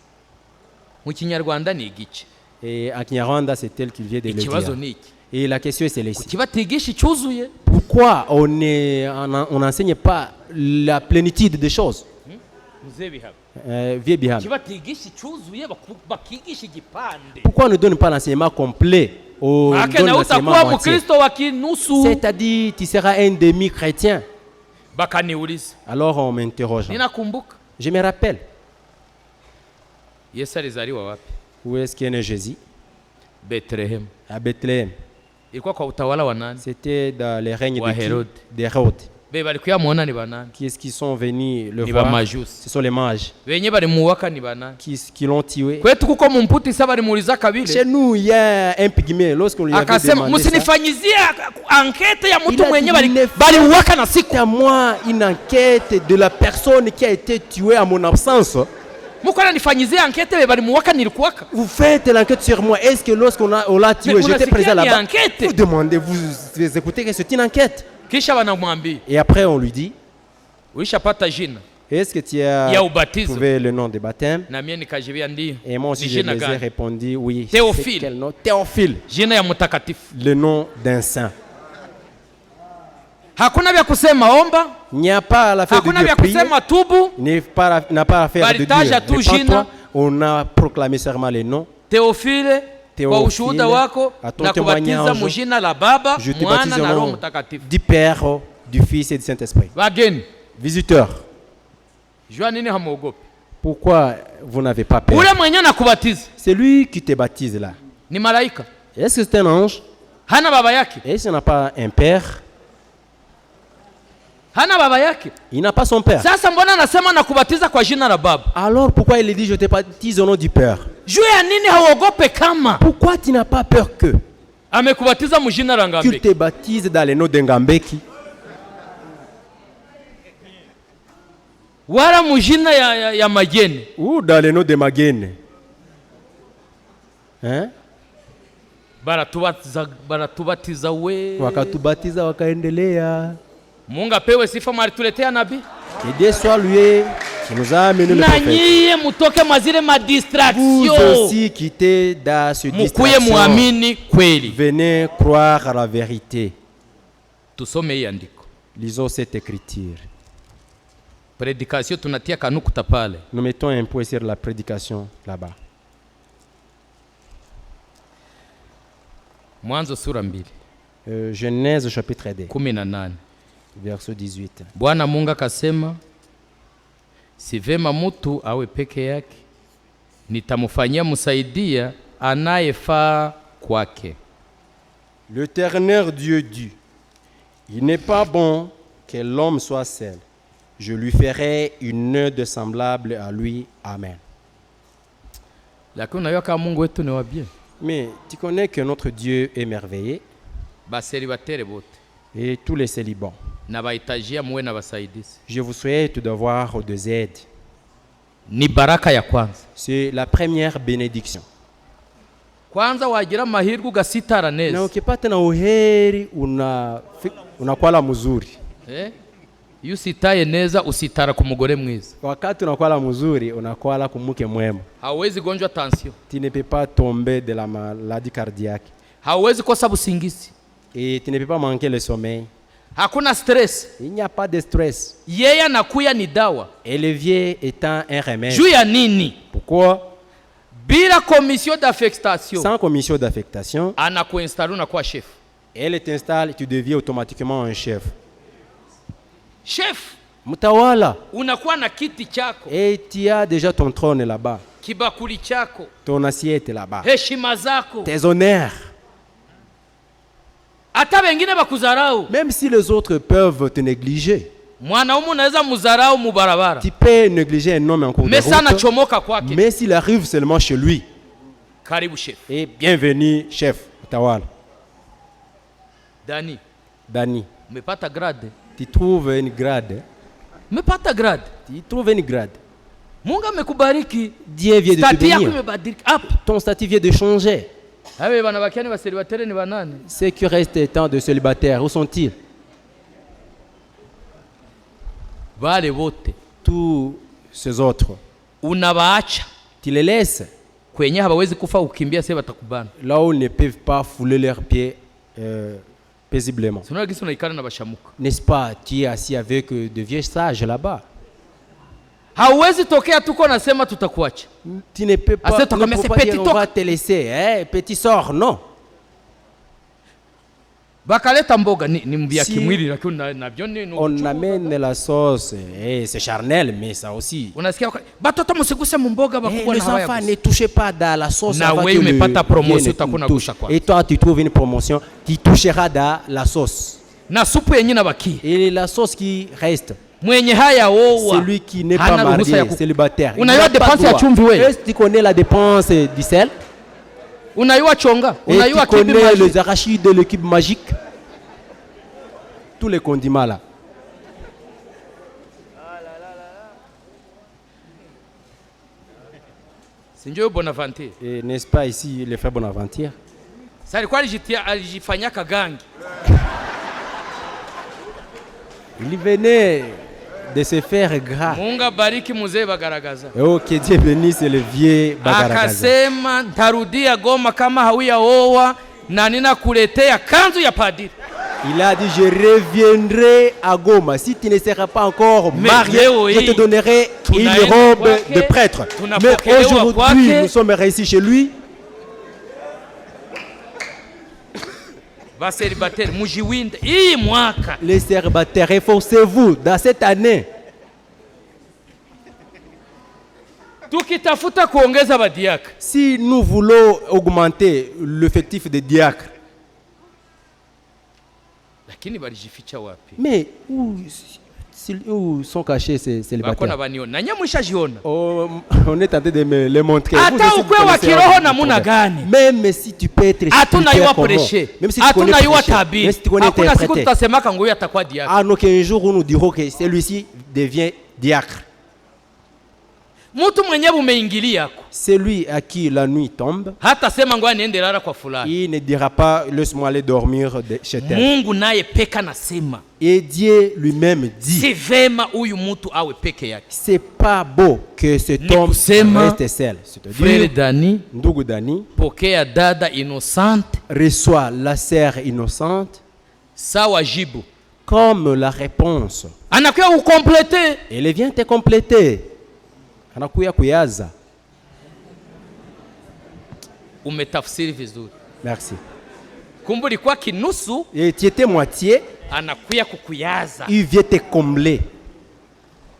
Mu Kinyarwanda ni igice. Et en Kinyarwanda, c'est tel qu'il vient de le Ikibazo dire. ni iki? Et la question est celle-ci. Kibatigisha icyuzuye. Pourquoi on n'enseigne pas la plénitude des choses? Mzee bihaba. Vieux Biham. Kibatigisha icyuzuye bakigisha igipande. Pourquoi on ne donne pas l'enseignement complet au Maana donne na l'enseignement utakuwa moitié? Mkristo wa kinusu. C'est-à-dire, tu seras un demi-chrétien. Bakaniuliza. Alors on m'interroge. Ninakumbuka. Je me rappelle. Yesu alizaliwa wapi? Où est-ce qu'est né Jésus? Bethlehem. À Bethléem. Ilikuwa kwa utawala wa nani? C'était dans les règnes Wa de Hérode. d'Hérode. Be balikuya muona ni banani? Qui est-ce qui sont venus le Ni voir? bamajusi. Ce sont les mages Wenye bali muwaka ni banani? qui l'ont tué. Kwetu kuko mumputi sasa balimuuliza Chez kabile. nous, il y a un pygmée. Lorsqu'on lui avait Akasema demandé ça, msinifanyizie ankete ya Il mtu a mwenye dit, ne balimuwaka na siku. c'est à moi une enquête de la personne qui a été tuée à mon absence. Muko ananifanyizia ankete be balimuwaka nilikuwaka. Vous faites l'enquête sur moi. Est-ce que on l'a tué, Mais j'étais unasikia présent ni là-bas? enquête. Vous demandez, vous écoutez que c'est une enquête. Kisha wanamwambia, Et après, on lui dit, ulishapata jina est-ce que tu ya as ubatizo? trouvé le nom de baptême? Na mimi nikajibia ndio. Et moi aussi, Ni je jina les ai gani? répondu, oui. Théophile. C'est quel nom? Théophile. Jina ya mtakatifu. Le nom d'un saint. Hakuna vya kusema omba, Il n'y a pas à la faire de hakuna Dieu vya prier. kusema tubu. N'a pas à faire de Dieu. Balitaja tu Répands-toi. jina. On a proclamé seulement les noms. Teofile, Théophile, kwa ushuhuda wako à ton na kubatiza témoignage, mujina la Baba, Je te Mwana baptise na au Roho nom Mtakatifu. du Père, du Fils et du Saint-Esprit. Wageni, Visiteurs, jua nini hamuogopi? pourquoi vous n'avez pas peur? Ule mwenye nakubatiza C'est lui qui te baptise là. ni malaika. Est-ce que c'est un ange? Hana baba yake? Est-ce qu'il n'a pas un père? Hana baba yake? Il n'a pas son père. Sasa mbona anasema nakubatiza kwa jina la Baba? Alors pourquoi il dit je te baptise au nom du Père? Juu ya nini hauogope kama Pourquoi tu n'as pas peur que amekubatiza mujina la qu'il Ngambeki? te baptise dans le nom d'Engambeki Wala mujina ya Mageni? ou dans le nom de Magene? Hein? Baratubatiza we. Wakatubatiza wakaendelea. Mungu apewe sifa, mwalituletea nabii. Que Dieu soit loué. qui nous a amené le na prophète. nyie mutoke mazile Vous madistraction aussi quittez dans ce mukuye distraction. muamini kweli. Venez croire à la vérité. Tusome hii andiko. Lisons cette écriture. Predikasio tunatia kanukuta pale. Nous mettons un point sur la prédication là-bas. Mwanzo sura 2 Genèse chapitre 2, 18. verset 18. Bwana Mungu akasema, si vema mtu awe peke yake, nitamfanyia msaidia anayefaa kwake. L'Éternel Dieu dit, il n'est pas bon que l'homme soit seul. Je lui ferai une œuvre semblable à lui. Amen. Lakini unajua kama Mungu wetu ni wa bien. Mais tu connais que notre Dieu est merveilleux Baselibatere bote et tous les célibats. na bahitajia muwe na basaidizi. Je vous souhaite d'avoir des aides. Ni baraka ya kwanza. C'est la première bénédiction. Kwanza wagira mahirwe ugasitara Na neza. ukipata na uheri unakwala mzuri. Iyo usitaye neza usitara ku mugore mwiza. Wakati unakwala mzuri unakwala kumke mwema. Hauwezi gonjwa tension. Tu ne peux pas tomber de la maladie cardiaque. Hauwezi kosa busingizi. Et tu ne peux pas manquer le sommeil. Hakuna stress. Il n'y a pas de stress. Yeye anakuya ni dawa. Et le vieux étant un remède. Juu ya nini? Pourquoi? Bila commission d'affectation. Sans commission d'affectation, Anakuinstalle unakuwa chef. elle t'installe, tu deviens automatiquement un chef. Chef, Mutawala. unakuwa na kiti chako, Et tu as déjà ton trône là-bas. kibakuli chako, Ton assiette là-bas. heshima zako. Tes honneurs. Hata wengine bakuzarau. Même si les autres peuvent te négliger. Mwanaume unaweza muzarau mubarabara. Tu peux négliger un homme en cours de Mais sana route. chomoka kwake. Mais s'il arrive seulement chez lui. Karibu chef. Et bienvenue, chef. Mutawala. Dani, Dani. umepata grade? Tu trouves une grade. Umepata grade? Tu trouves une grade. Mungu amekubariki. Dieu vient de te Stati yako bénir. imebadilika. Up. Ton statut vient de changer. Hawe bana bakiani baselibatere ni banane. Ceux qui restent étant de célibataires, où sont-ils? Wale wote Tous ces autres. unabaacha Tu les laisses kwenye hawawezi kufa ukimbia sasa batakubana. là où ils ne peuvent pas fouler leurs pieds paisiblement. Sinaona gisi unaikana na bashamuka. N'est-ce pas? Tu es assis avec de vieux sages là-bas. Hauwezi tokea tuko nasema tutakuacha. Tu ne peux pas, Assez, tu ne mais peux c'est pas petit dire on toc. va te laisser. Hein? Petit sort, non. Bakaleta mboga ni mbia Si kimwili lakini navyo ni on amène la sauce, c'est charnel, mais ça aussi. unasikia batoto msiguse mboga bakubwa Les na hawaya. enfants, ne touchez pas dans la sauce. Na avant wewe que le umepata promotion, vieux ne utakuna touche. gusha kwa. Et toi, tu trouves une promotion, tu toucheras dans la sauce. Na supu yenye nabakia. Et la sauce qui reste, Mwenye haya oa. celui qui n'est pas hana ruhusa ya marié, ku- célibataire. il Unayua n'a pas dépense ya droit. chumvi wewe? Est-ce que tu connais la dépense du sel? Unayua chonga, Et unayua tu kibi connais maji. les arachides de l'équipe magique? Tous les condiments là. Sinjo Bonaventure. Et n'est-ce pas ici le frère Bonaventure? Sasa alikuwa alijifanyaka gangi. Il venait de se faire gras. Mungu bariki mzee Bagaragaza. Oh, que Dieu bénisse le vieux Bagaragaza. Akasema ntarudia Goma kama hauya oa na ninakuletea kanzu ya padiri. Il a dit, je reviendrai à Goma. Si tu ne seras pas encore Mais marié, leo je te hii, donnerai une tunaenda robe kwake, de prêtre. Mais tunapokelewa aujourd'hui, kwake. nous sommes réussis chez lui. Baselibateri mujiwinde hii mwaka. Les célibataires, efforcez-vous dans cette année. Tukitafuta kuongeza badiaka. Si nous voulons augmenter l'effectif des diacres, Lakini balijificha wapi? mais où sont cachés ces Bakona célibataires? baniona. Na nyamwisha jiona. Oh, on est tenté de me les montrer. Vous Hata aussi, vous ukwe wa connaissez kiroho un namuna problème. gani? Même si tu peux être Hatuna spirituel yuwa comment, preshe. même si tu connais Hatuna yuwa prêcher, tabiri. même si tu connais Hakuna siku interpréter, tutasemaka ngo huyu atakuwa diaka. ah non, qu'un jour où nous dirons que celui-ci devient diacre. Mtu mwenye umeingilia yako. Celui à qui la nuit tombe, Hata sema ngoja niende lala kwa fulani. il ne dira pas laisse-moi aller dormir chez tel. Mungu naye peka nasema. Et Dieu lui-même dit, Si vema huyu mtu awe peke yake. c'est pas beau que cet homme kusema, reste seul. Frère C'est-à-dire, Dani, ndugu Dani pokea dada innocente reçoit la sœur innocente sawa jibu. comme la réponse. Anakuya kukomplete. Elle vient te compléter. Anakuya kuyaza. Umetafsiri vizuri. Merci. Kumbe ilikuwa kinusu, Et tu étais moitié, anakuya kukuyaza. il vient te combler.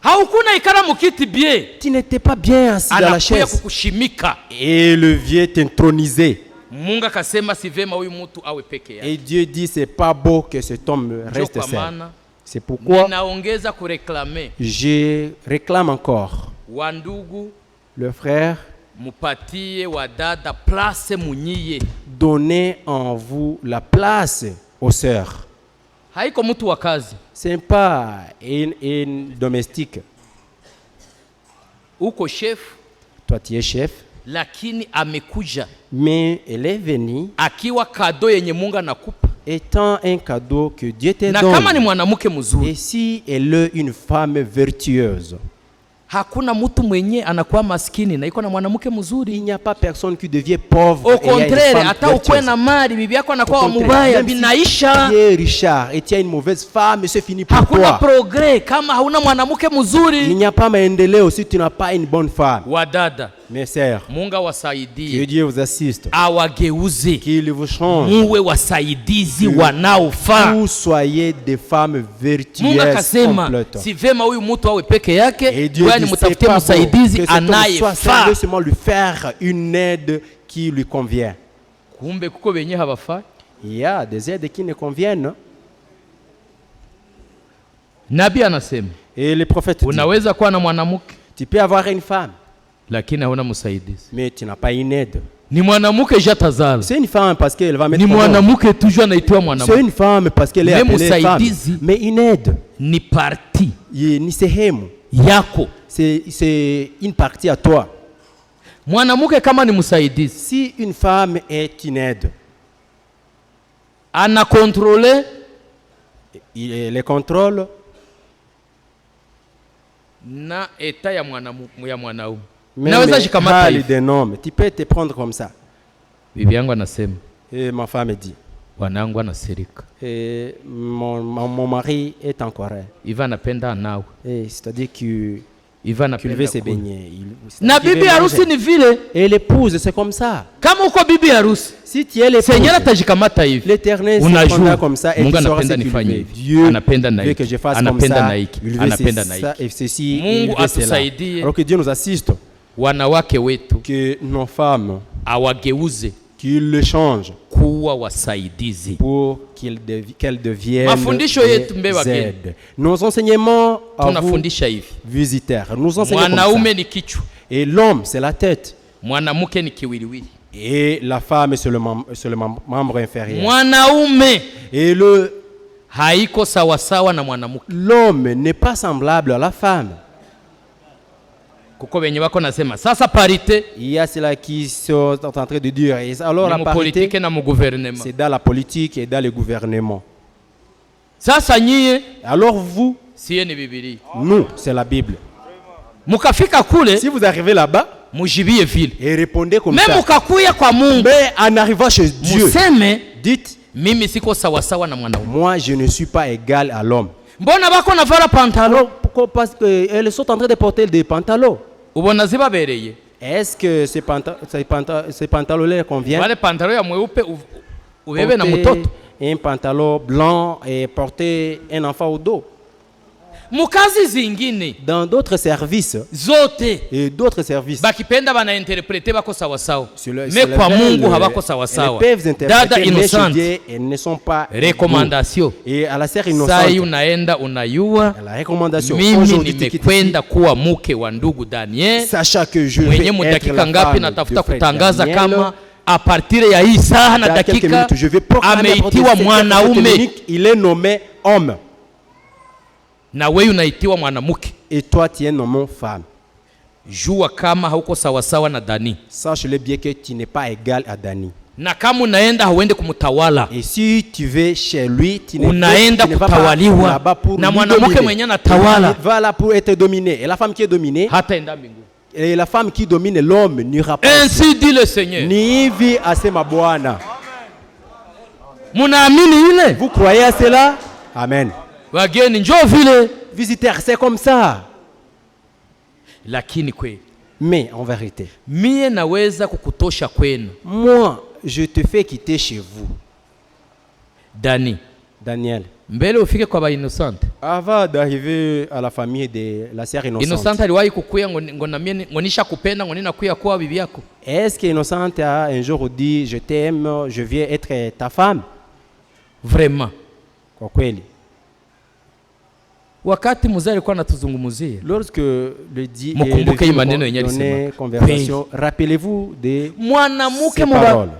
Haukuna ikara mukiti bie. Tu n'étais pas bien assis dans la Anakuya chaise. kukushimika. Et le vient t'introniser. Mungu akasema si vema huyu mtu awe peke yake. Et Dieu dit, c'est pas beau que cet homme reste Kwa seul. maana C'est pourquoi ninaongeza kureklame je réclame encore wandugu, le frère, mupatie wa dada place munyiye. donnez en vous la place aux sœurs. Haiko mtu wa kazi. Ce n'est pas une domestique. Uko chef, Toi, tu es chef, lakini amekuja mais elle est venue akiwa kado yenye Mungu anakupa. étant un cadeau que Dieu te Na kama ni donne. mwanamke Et mzuri, si elle est une femme vertueuse, hakuna mtu mwenye anakuwa maskini na iko na mwanamke il mzuri. n'y a pas personne qui devient pauvre. Au et il y a une contraire, femme hata ukwe na vertueuse. mali, bibi yako Au anakuwa wa contraire, mubaya, même si binaisha. tu es Richard et tu as une mauvaise femme, c'est fini pour Hakuna toi. progrès kama hauna mwanamke Il mzuri. n'y a pas maendeleo si tu n'as pas une bonne femme. Wadada, Mes sœurs, Mungu que awasaidie, Dieu vous assiste, awageuze, qu'il vous change. muwe wasaidizi wanaofaa. Vous soyez des femmes Mungu vertueuses akasema complètes. si vema huyu mtu awe peke yake, Et Dieu kwani dit, c'est mtafutie pas beau msaidizi que cet homme soit anayefaa. seul, seulement lui faire une aide qui lui convient. Kumbe kuko benye habafai. Il y a des aides qui ne conviennent. Nabii anasema Et le prophète dit, unaweza kuwa na mwanamke tu peux avoir une femme, lakini hauna msaidizi. mais tu n'as pas une aide. Ni mwanamke jatazala. C'est une femme parce qu'elle va mettre Ni au monde. mwanamke toujours anaitwa C'est mwanamke. une femme parce qu'elle est Même appelée femme. msaidizi. Mais une aide, Ni parti ni sehemu. yako. C'est une partie à toi. Mwanamke kama ni msaidizi, Si une femme est une aide, ana kontrole il les contrôle na eta ya mwanaume. même Naweza shikamata hali hivi. d'un homme. Tu peux te prendre comme ça. Bibi yangu anasema, Et ma femme dit, wanangu anasirika. et mon mari est en colère. Iva anapenda anawe. Et c'est-à-dire qu'il Iva veut anapenda se kula. baigner. Na qu'il veut bibi harusi manger. ni vile. Et l'épouse, c'est comme ça. Kama uko bibi harusi, Si tu es l'épouse, Seigneur atajikamata hivi. l'Éternel se Unajua, prendra comme ça et Mungu tu sauras anapenda ce qu'il nifanye veut. hivi. Dieu Anapenda na veut hiki. que je fasse comme Anapenda ça. na hiki. Il veut Anapenda na ça hiki. et ceci. Mungu Il veut cela. atusaidie. Alors que Dieu nous assiste, Wanawake wetu que nos femmes, awageuze qu'ils le changent kuwa wasaidizi. pour qu'elles deviennent Mafundisho yetu mbe des wageni. aides. Nos enseignements à vous, Tunafundisha hivi. visiteurs, nous enseignons comme Mwanaume ça. ni kichwa, Et l'homme, c'est la tête. mwanamke ni kiwiliwili. Et la femme, c'est le membre inférieur. Mwanaume Et haiko sawasawa na mwanamke. l'homme n'est pas semblable à la femme. Kuko benye bako nasema sasa parite Il y a ceux-là qui sont en train de dire, et alors la ni parité, mupolitike na muguverinema. c'est dans la politique et dans le gouvernement. Sasa nyie Alors vous, siye ni Biblia. nous, c'est la Bible. Mukafika kule Si vous arrivez là-bas mujibie vile. et répondez comme Me ça, mukakuya kwa Mungu mais en arrivant chez Dieu, museme dites, mimi siko sawasawa na mwanaume. moi je ne suis pas égal à l'homme. Mbona bako navala pantalo? Alors pourquoi? Parce qu'elles sont en train de porter des pantalons. Ubona zibabereye. Est-ce que ces pantalons-là conviennent? Wale pantalo ya mweupe ubebe na Porter mtoto. un pantalon blanc et porter un enfant au dos. Mukazi zingine Dans d'autres services zote et d'autres services, bakipenda banainterprete bako sawasawa. sur Me lequel, kwa Mungu habako sawasawa. elles peuvent Dada interpréter les innocente, choses et ne sont pas recommandation. beaux. Et à la sœur Sai innocente, unaenda unayua la recommandation, mimi aujourd'hui, tu quittes nimekwenda ici, kuwa mke wa ndugu Daniel sachant que je vais mwenye être mudakika la ngapi femme natafuta de frère kutangaza Daniel. kama a partir ya hii saa na Dans quelques dakika minutes, je vais proclamer à partir de ameitiwa cette mwanaume technique, il est nommé homme. na wewe unaitiwa mwanamke. Et toi, tu es nommé femme. jua kama hauko sawasawa na Dani. Sache-le bien que tu n'es pas égal à Dani. Na kama unaenda hauende kumtawala, Et si tu vas chez lui, tu ne unaenda vas pas kutawaliwa là-bas pour na lui mwanamke dominer. mwenye anatawala Il va là pour être dominé. Et la femme qui est dominée, hata enda mbinguni. et la femme qui domine l'homme n'ira pas. Ainsi dit le Seigneur. Ni vi asema Bwana. Munaamini ile? Vous croyez à cela? Amen. Wageni njoo vile. Visiteurs, c'est comme ça. Lakini kweli Mais en vérité, mie naweza kukutosha kwenu. moi, je te fais quitter chez vous. Dani, Daniel, mbele ufike kwa ba Innocent. avant d'arriver à la famille de la sœur Innocent Innocente, aliwahi kukuya ngo na mie ngonisha kupenda ngo ninakuya kwa bibi yako. est-ce qu'Innocente a un jour dit, je t'aime, je viens être ta femme? Vraiment. Kwa kweli. Wakati mzee alikuwa anatuzungumzia, Lorsque le dit Mukumbuke hii maneno yenye donné alisema. conversation, rappelez-vous de mwanamke ces paroles.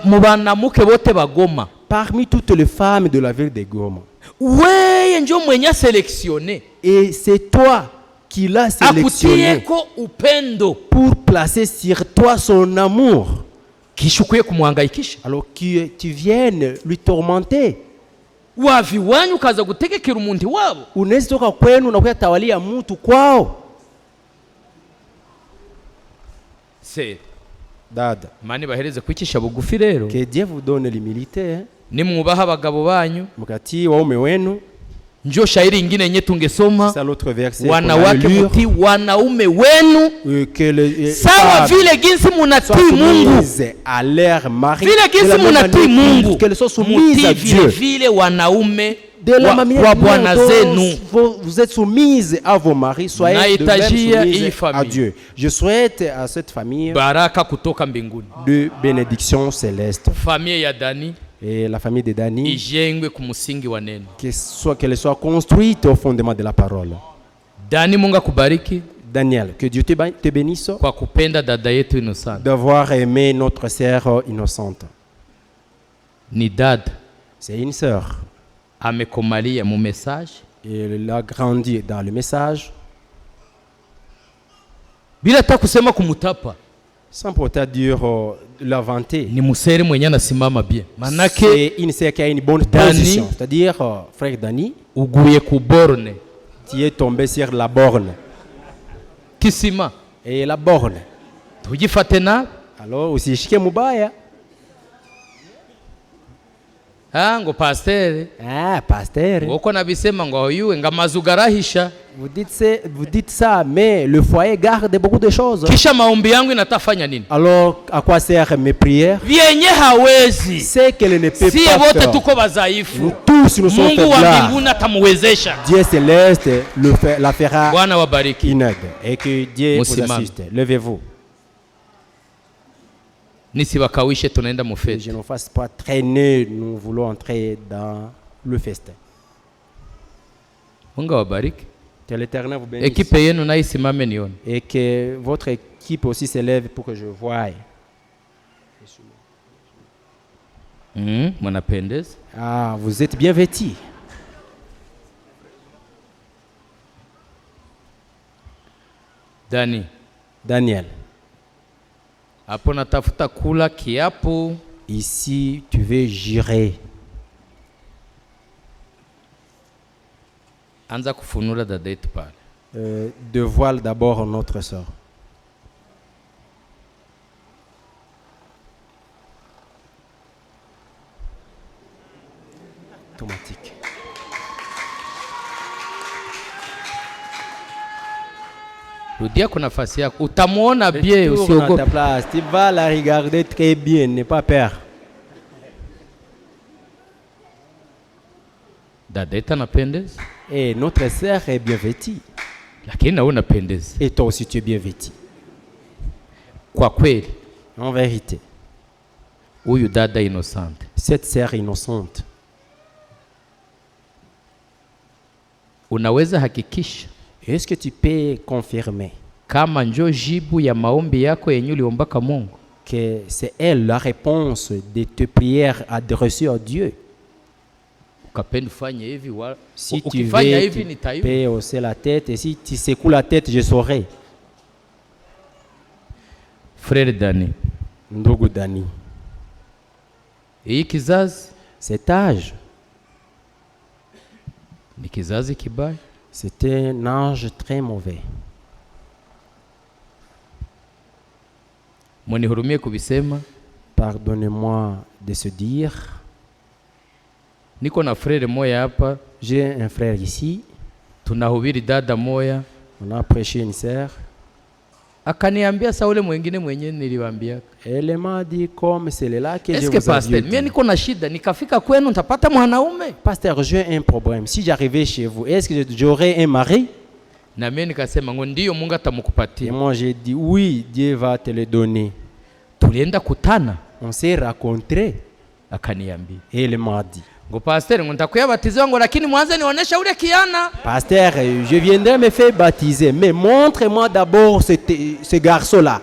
mubanamuke bote bagoma. Parmi toutes les femmes de la ville de Goma. Weye njo mwenye sélectionné. Et c'est toi qui l'as sélectionné Akutieko upendo. pour placer sur toi son amour. Kishukuye kumwangaikisha. Alors que tu viennes lui tormenter. Wavi wanyu kaza gutegekera umuntu wabo. Unaweza toka kwenu na kuyatawalia mtu kwao. Se Dada, mani bahereze kwicisha bugufi rero. que Dieu vous donne l'humilité. Nimwubaha abagabo banyu. Mkati waume wenu. Njo shairi ingine yenye tungesoma. C'est l'autre verset. Wanawake mutii wanaume wenu. Que le Sawa vile jinsi munatii Mungu. à leur mari. Vile jinsi munatii Mungu. Qu'elles soient soumises à Dieu. Vile wanaume De la manière wa bwana zenu. vous êtes soumises à vos maris, soyez de même soumises à famille. Dieu. Je souhaite à cette famille baraka kutoka mbinguni. de bénédiction céleste. Famille ya Dani Et la famille de Dani, ijengwe ku musingi wa neno. qu'elle soit construite au fondement de la parole. Dani, Mungu akubariki Daniel, que Dieu te bénisse kwa kupenda dada yetu Innocent. d'avoir aimé notre sœur innocente. Ni dada C'est une sœur. amekomalia mu message. Elle a grandi dans le message. Bila hata kusema kumutapa. Sans pourtant dire l'inventer. Ni musere mwenye anasimama bien. Manake C'est une sœur qui a une bonne Dani, position. C'est-à-dire, frère Dani, uguye ku borne. tu es tombé sur la borne. Kisima. Et la borne. Tujifate na Alors, usishike mubaya. ngo pasteur. Ah, pasteur. Uko nabisema ngo yuwe ngamazu garahisha. Vous dites ça, mais le foyer garde beaucoup de choses. Kisha maombi yangu inatafanya nini? Alors, à quoi servent mes prières? Vyenye hawezi. C'est qu'elle ne peut Sie pas wote faire. tuko badhaifu. Nous tous, nous sommes Mungu wa là. mbinguni atamuwezesha. Dieu céleste la fera Bwana wabariki. une aide. Et que Dieu vous Musimame. assiste. Levez-vous. Nisibakawishe tunaenda mu Que fete. je ne fasse pas traîner. Nous voulons entrer dans le festin. Mungu wabariki. Que l'Éternel vous bénisse. Ekipe yenu na isimame nione. Et que votre équipe aussi s'élève pour que je voie. Mwanapendeza. Ah, vous êtes bien vêtis. Dani, Daniel, hapo natafuta kula kiapo. ici tu veux jurer. Anza kufunula dada yetu pale. Dévoile d'abord notre sœur. Automatique. Rudia kwa nafasi yako. Utamuona bien, Retourne à ta usiogope. place. Tu vas la regarder très bien, n'aie pas peur. Dada yetu anapendeza. Et notre sœur est bien vêtue. Lakini na wewe unapendeza. Et toi aussi tu es bien vêtu. Kwa kweli, En vérité, huyu dada Innocent cette sœur innocente, unaweza hakikisha est-ce que tu peux confirmer kama njo jibu ya maombi yako yenye uliombaka Mungu? que c'est elle la réponse de tes prières adressées à Dieu? Ukapenda ufanye hivi Si tu ukifanya veux, hivi tu nitayua. peux hausser la tête. Et si tu secoues la tête, je saurai. Frère Dani, Ndugu Dani, hii kizazi cet âge, ni kizazi kibaya. c'était un âge très mauvais. Munihurumie kubisema. Pardonnez-moi de se dire, Niko na frère moya hapa, j'ai un frère ici, tunahubiri dada moya, on a prêché une sœur, akaniambia sa ule mwingine mwenye niliwaambia. elle m'a dit comme c'est là que je Eske vous pastor, avais mimi dit. niko na shida, nikafika kwenu nitapata mwanaume? Pasteur, j'ai un problème. Si j'arrivais chez vous, est-ce que j'aurais un mari? Na mimi nikasema ngo ndio Mungu Et atamukupatia. moi j'ai dit oui, Dieu va te le donner. Tulienda kutana, On s'est rencontrés akaniambia et elle m'a dit, ngo pastor, ngo nitakuyabatiza ngo lakini mwanze nionyesha ule kiana. Pasteur, je viendrai me faire baptiser, mais montre-moi d'abord ce garçon-là.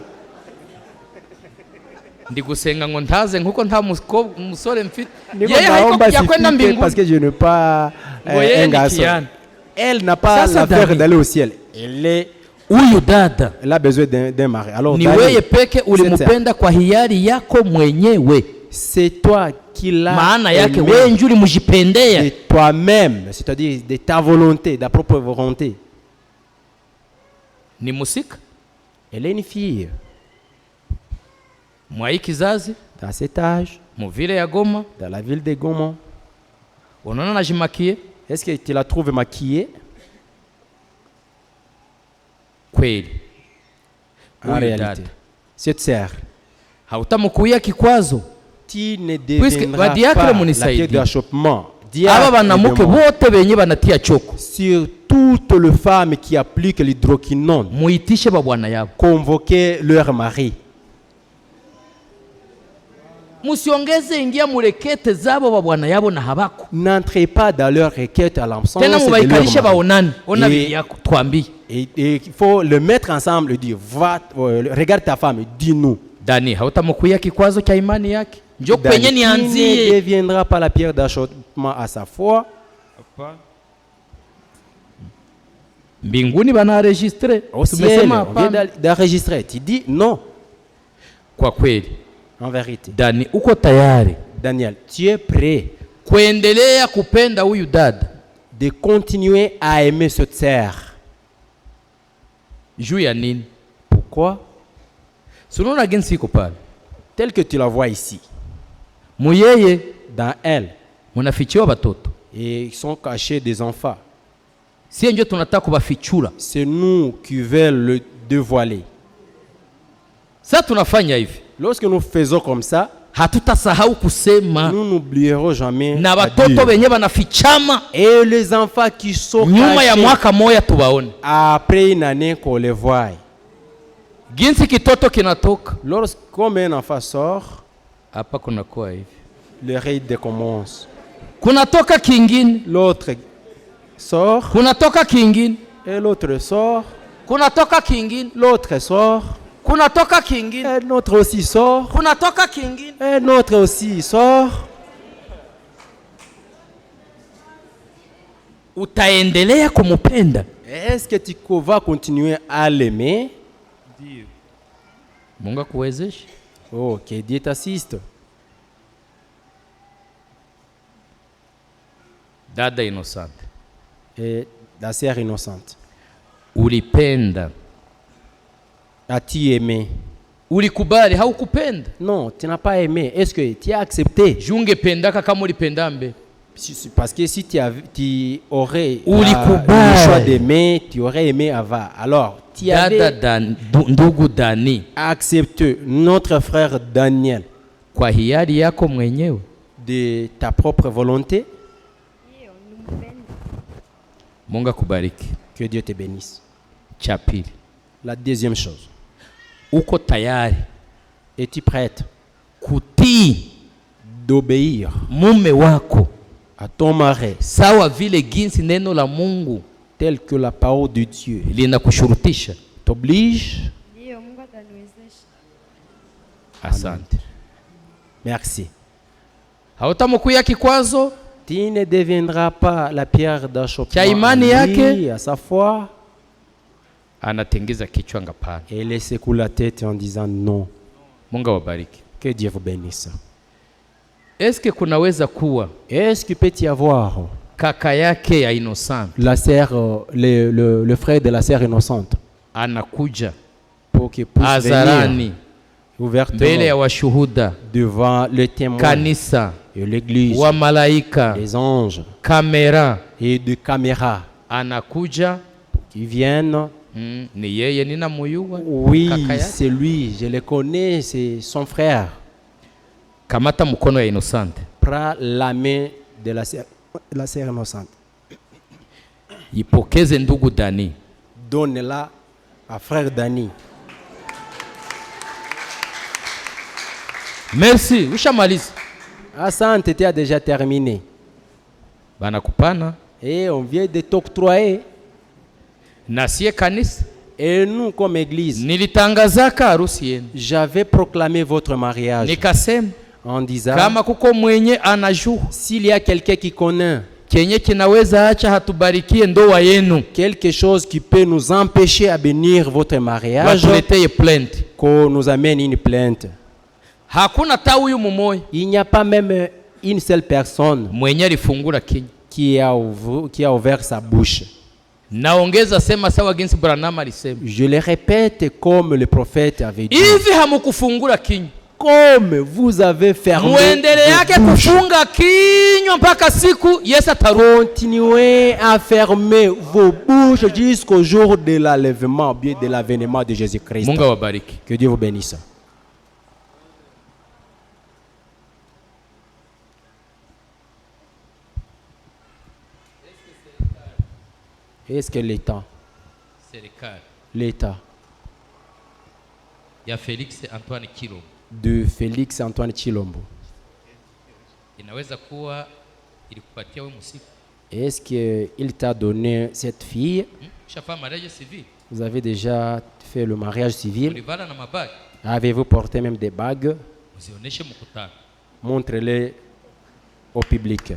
Ndigusenga ngo ntaze nkuko nta musore mfite. Niko Yeye naomba haiko yakwenda sifike mbinguni. parce que je n'ai pas Ngoye un ni garçon. kiana. Elle n'a pas Sasa l'affaire Dani, d'aller au ciel. Huyu dada Elle a besoin d'un mari. Alors, ni Dani, wewe peke ulimpenda kwa hiari yako mwenyewe. c'est toi qui l'as Maana yake aimé wewe njuri mujipendea. de toi-même, c'est-à-dire de ta volonté, de ta propre volonté. Ni musika Elle est une fille. mwa hii kizazi Dans cet âge, muvile ya Goma, dans la ville de Goma, unaona najimakie est-ce que tu la trouves maquillée? kweli. En Huyu réalité, dada cette sœur, hautamukuia kikwazo. tu ne Puisque deviendras badiakre pas la munisaidie. pierre d'achoppement. Aba banamuke bote benye banatia choko Sur toutes les femmes qui appliquent l'hydroquinone, muitishe babwana yabo, convoquez leur mari. musiongeze ingia murekete zabo babwana yabo na habako N'entrez pas dans leur requête à l'absence tena de mubaikalishe leur mari. baonani. Ona Et- bibi yako twambi Et il faut le mettre ensemble et dire, va, regarde ta femme, dis-nous. Dani, hautamukuia kikwazo cha imani yake, njo Dani, kwenye il ne nianzie. deviendra pas la pierre d'achoppement à sa foi. Mbinguni banaregistre, Au ciel, tumesema on vient hapana. d'enregistrer. Tu dis non, Kwa kweli en vérité. Dani, uko tayari Daniel, tu es prêt kuendelea kupenda huyu dada de continuer à aimer cette sœur. juu ya nini? Pourquoi? Sunaona jinsi iko pale Tel que tu la vois ici, muyeye, dans elle, munafichiwa batoto, et ils sont cachés des enfants. sie njo tunataka kubafichura. C'est nous qui veulent le dévoiler. Sasa tunafanya hivi, Lorsque nous faisons comme ça, hatutasahau kusema nous n'oublierons jamais na à batoto dire. benye banafichama Et les enfants qui sont nyuma ya cachés, mwaka moya tubaone après une année qu'on les voit. jinsi kitoto kinatoka Lorsqu'un un enfant sort, hapa, kunakuwa hivi, le ride commence. kunatoka kingine, L'autre sort, kunatoka kingine, et l'autre sort, kunatoka kingine, l'autre sort, kunatoka kingine, et l'autre aussi sort, kunatoka kingine. et l'autre aussi sort. Utaendelea kumupenda? Est-ce que tu vas continuer à l'aimer? Mungu akuwezeshe. Oh, que Dieu t'assiste. Dada Innocente, Et la sœur innocente, ulipenda, as-tu aimé? ulikubali, haukupenda? Non, tu n'as pas aimé. Est-ce que tu as accepté? Jungependaka kama ulipenda mbe. Parce que si tu aurais Ulikubali. le choix d'aimer, tu aurais aimé avant. Alors, tu Dada avais ndugu Dani, accepté notre frère Daniel kwa hiari yako mwenyewe, de ta propre volonté. Mungu akubariki. Que Dieu te bénisse. Cha pili, La deuxième chose, uko tayari es-tu prête kutii d'obéir mume wako à ton mari sawa vile jinsi neno la Mungu tel que la parole de Dieu linakushurutisha? t'oblige? Ndiyo, Mungu ataniwezesha. Asante. Merci. Hautamukuia kikwazo Tu ne deviendras pas la pierre d'achoppement Cha imani à lui, yake. à sa foi. anatengeza kichwa ngapana. Et elle secoue la tête en disant non. Mungu awabariki. Que Dieu vous bénisse. Eske kunaweza kuwa Est-ce qu'il peut y avoir kaka yake ya Innocent la sœur, le frère de la sœur innocente anakuja pour qu'il puisse venir hadharani mbele ya ouvertement washuhuda, devant le témoin kanisa, et l'église, wa malaika, les anges kamera, et de caméras anakuja. qui viennent. Ni yeye ninamuyua. Oui, Kaka yake. c'est lui, je le connais, c'est son frère. Kamata mkono ya Innocent, Prends la main de la sœur innocente. ipokeze ndugu Dani. Donne-la à frère Dani. Merci, ushamaliza. Asante, tu as déjà terminé. Banakupana Et on vient de t'octroyer. na sie kanisa Et nous, comme église, nilitangazaka harusi yenu, j'avais proclamé votre mariage nikasema en disant, kama kuko mwenye anajua s'il y a quelqu'un qui connaît kenye kinaweza acha hatubarikie ndoa yenu, quelque chose qui peut nous empêcher à bénir votre mariage, watuleteye plainte. qu'on nous amène une plainte. Hakuna ta huyu mumoya Il n'y a pas même une seule personne mwenye alifungura kinywa. qui a ouvert sa bouche. Naongeza sema sawa ginsi Branham alisema, Je le répète comme le prophète avait dit. hivi hamukufungura kinywa, Comme vous avez fermé muendele yake vos bouches, kufunga kinywa mpaka siku Yesu atarudi. continuez à fermer vos bouches jusqu'au jour de l'enlèvement, bien de l'avènement de Jésus-Christ. Mungu awabariki. Que Dieu vous bénisse. Est-ce que l'État Ya Felix Antoine Chilombo de Félix Antoine Chilombo, inaweza kuwa ilikupatia wewe msiku. est-ce qu'il t'a donné cette fille? Shafa mariage civil. Vous avez déjà fait le mariage civil? Ulivala na mabagi. Avez-vous porté même des bagues? Uzioneshe mkutano. Montrez-les au public.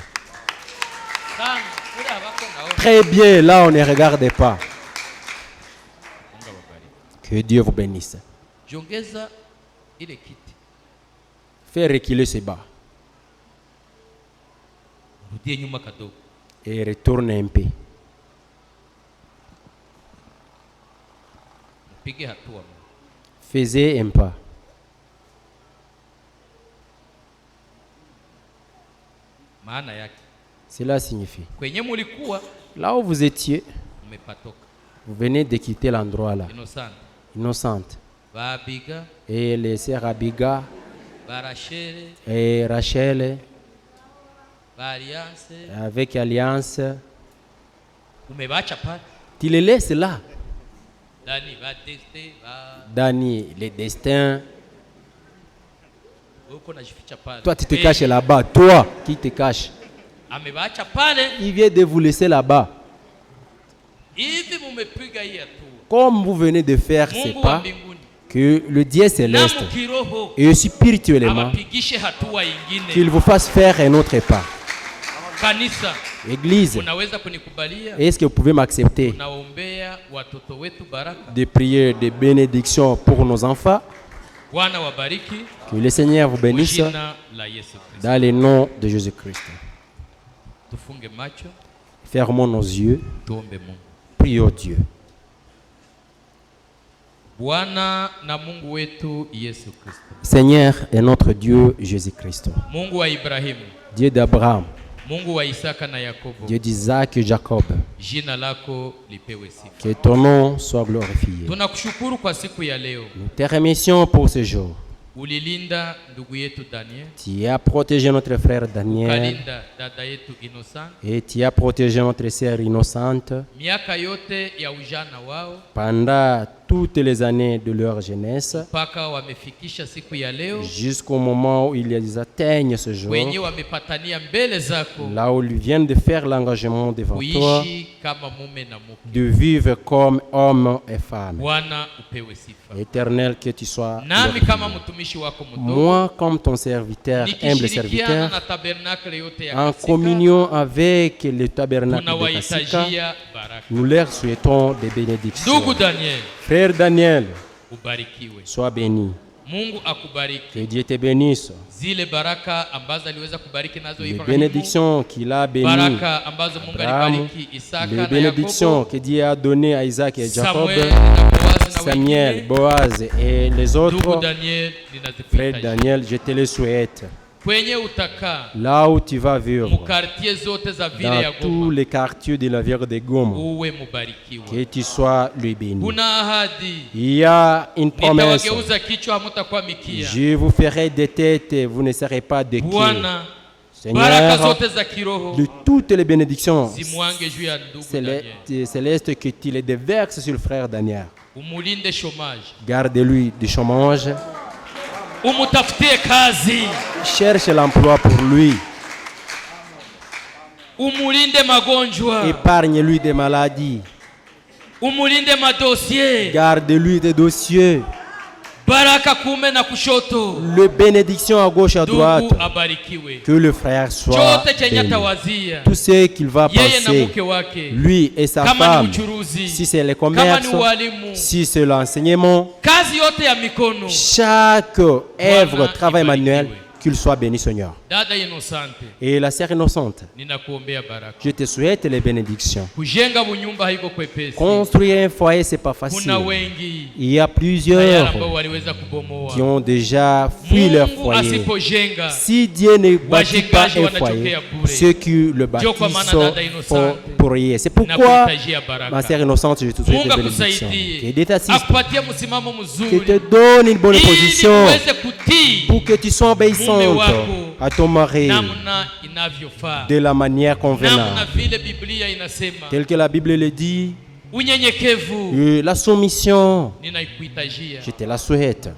Sana, ule abako naona. Très bien, là on ne regarde pas. Mungu awabariki. Que Dieu vous bénisse. Jongeza ile kiti. Fais reculer ce bas Rudie nyuma kadogo. et retourne un peu. Mpige hatua. Faisez un pas. Maana yake Cela signifie, kwenye mulikuwa là où vous étiez, umepatoka. vous venez de quitter l'endroit là, Innocent. innocente. Babiga, Et les sœurs Abiga Barachere, et Rachel, Bariance, avec Alliance, umebacha pale. tu les laisses là. Dani ba teste ba Dani, les destins. uko najificha pale. Toi, tu te caches là-bas. Toi qui te caches. Amebacha pale. Il vient de vous laisser là-bas. Hivi mumepiga hii hatua. Comme vous venez de faire ces Mungu wa pas, mbinguni que le Dieu céleste na mkiroho et spirituellement, awapigishe hatua ingine. qu'il vous fasse faire un autre pas. Kanisa, Église, unaweza kunikubalia? est-ce que vous pouvez m'accepter Naombea watoto wetu baraka. de prier des bénédictions pour nos enfants? Bwana wabariki Que le Seigneur vous kwa bénisse jina la Yesu Kristo. dans le nom de Jésus-Christ. Tufunge macho, Fermons nos yeux, tuombe Mungu. prions Dieu. Bwana na Mungu wetu Yesu Kristo, Seigneur est notre Dieu Jésus-Christ. Mungu wa Ibrahimu, Dieu d'Abraham, Mungu wa Isaka na Yakobo, Dieu d'Isaac et Jacob. jina lako lipewe sifa. Que ton nom soit glorifié. Tunakushukuru kwa siku ya leo, Nous te remercions pour ce jour. ulilinda ndugu yetu Daniel, Tu as protégé notre frère Daniel ukalinda dada yetu Innocent et tu as protégé notre sœur innocente miaka yote ya ujana wao pendant toutes les années de leur jeunesse mpaka wamefikisha siku ya leo, jusqu'au moment où ils atteignent ce jour, wenye wamepatania mbele zako là où ils viennent de faire l'engagement devant toi, kuishi kama mume na mke. de vivre comme homme et femme. Bwana upewe sifa. Éternel, que tu sois Nami glorifié. kama mtumishi wako mdogo, Moi, comme ton serviteur, humble nikishirikiana serviteur, na tabernakle yote ya en Kasika, communion avec le tabernacle de Kasika, tunawahitajia baraka. Nous leur souhaitons des bénédictions. Ndugu Daniel, Frère Daniel, ubarikiwe. sois béni. Mungu akubariki. Que Dieu te bénisse. Zile baraka ambazo aliweza kubariki nazo Les Ibrahimu, bénédictions qu'il a bénies, baraka ambazo Mungu Abraham, alibariki Isaka les na bénédictions Yakobo, que Dieu a données à Isaac et Jacob, Samuel na Boazi na Samuel, wengine. Boaz et les Ndugu autres. Daniel, Frère ninazikuhitaji Daniel, je te le souhaite. kwenye utakaa Là où tu vas vivre, mukartie zote za vile ya dans tous Goma, les quartiers de la ville de Goma, uwe mubarikiwe. que tu sois le béni. Kuna ahadi, Il y a une promesse. nitawageuza kichwa, hamutakuwa mikia. Je vous ferai des têtes, vous ne serez pas de queue. Bwana, baraka Seigneur, zote za kiroho de toutes les bénédictions zimwange juu ya ndugu Daniel. célestes que tu les déverses sur le frère Daniel. Umulinde chômage, Garde-lui du chômage. umutafutie kazi, Cherche l'emploi pour lui. umulinde magonjwa, Épargne-lui des maladies. umulinde madossier, Garde-lui des dossiers. baraka kume na kushoto. Le bénédiction à gauche, à droite. Ndugu abarikiwe. Que le frère soit Chote chenye béni. atawazia Tout ce qu'il va yeye na penser, mke wake, lui et sa kama femme, ni uchuruzi, si c'est le kama commerce, ni ualimu, si c'est l'enseignement, kazi yote ya mikono. chaque œuvre, Bwana travail manuel, ibarikiwe. qu'il soit béni, Seigneur. Dada Inosante, Et la sœur innocente, ninakuombea baraka. je te souhaite les bénédictions. Kujenga bunyumba haiko kwepesi. Construire un foyer, c'est pas facile. Kuna wengi Il y a tayari plusieurs ambao waliweza kubomoa. qui ont déjà fui leur Mungu foyer. asipojenga, Si Dieu ne bâtit pas wajengaji un wanachokea foyer, bure. ceux qui le Ndio kwa maana bâtissent dada innocente, font pour rien. C'est pourquoi, nakuhitajia ma baraka. sœur innocente, je te souhaite Mungu des bénédictions. Que akusaidie, Dieu t'assiste, akupatie msimamo que mzuri te donne une bonne ili position uweze kutii pour que tu sois obéissante mume wako à ton mari namna inavyofaa, de la manière namna convenable. vile Biblia inasema. Tel que la Bible le dit, Unyenyekevu la soumission, ninaikuhitajia, je te la souhaite.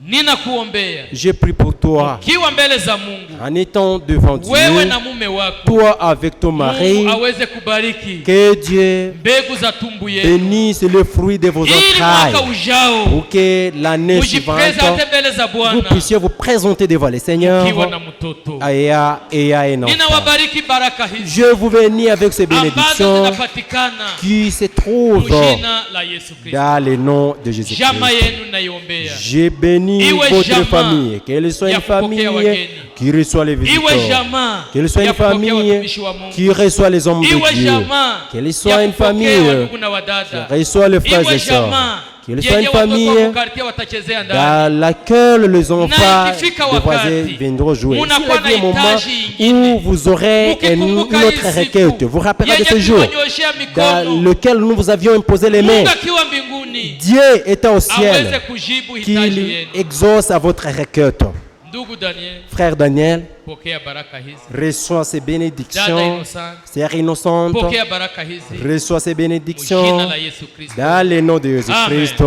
ninakuombea Je prie pour toi, kiwa mbele za Mungu, en étant devant wewe Dieu, na mume wako, toi avec ton mari, Mungu aweze kubariki que Dieu mbegu za tumbu yenu, bénisse le fruit de vos ili entrailles, mwaka ujao pour que l'année suivante, mujipresente mbele za vous Bwana puissiez vous présenter devant le Seigneur kiwa na mtoto. et à un enfant. Ninawabariki baraka hizi Je vous bénis avec ces ambazo bénédictions zinapatikana qui se trouvent mujina la Yesu Kristo. dans le nom de Jésus-Christ. Jama yenu naiombea, J'ai béni Iwe votre jama famille, qu'elle soit ya une famille kupokea wageni. qui reçoit les iwe visiteurs, jamaa qu'elle soit ya une kupokea famille watumishi wa Mungu, qui reçoit les hommes de iwe Dieu, jamaa qu'elle soit ya une kupokea famille wandugu na wadada, qui reçoit les frères iwe et sœurs, jamaa qu'elle soit yenye une watoto wa famille kukartia watachezea ndani. dans laquelle les enfants Na ikifika des voisins wakati, viendront jouer. munakuwa S'il y a un na moment hitaji ingine, où vous aurez une mukikumbuka autre hii requête, siku vous rappellerez de yenye ce jour tuliwanyoshea dans mikono, lequel nous vous avions imposé les mains. Mungu akiwa mbinguni Dieu étant au ciel, aweze kujibu hitaji qu'il yenu. exauce à votre requête. Ndugu Daniel, Frère Daniel, pokea baraka hizi. reçois ces Dada bénédictions. Innocent, Sœur innocente, pokea baraka hizi reçois ces mujina bénédictions la Yesu Kristo. dans le nom de Jésus-Christ.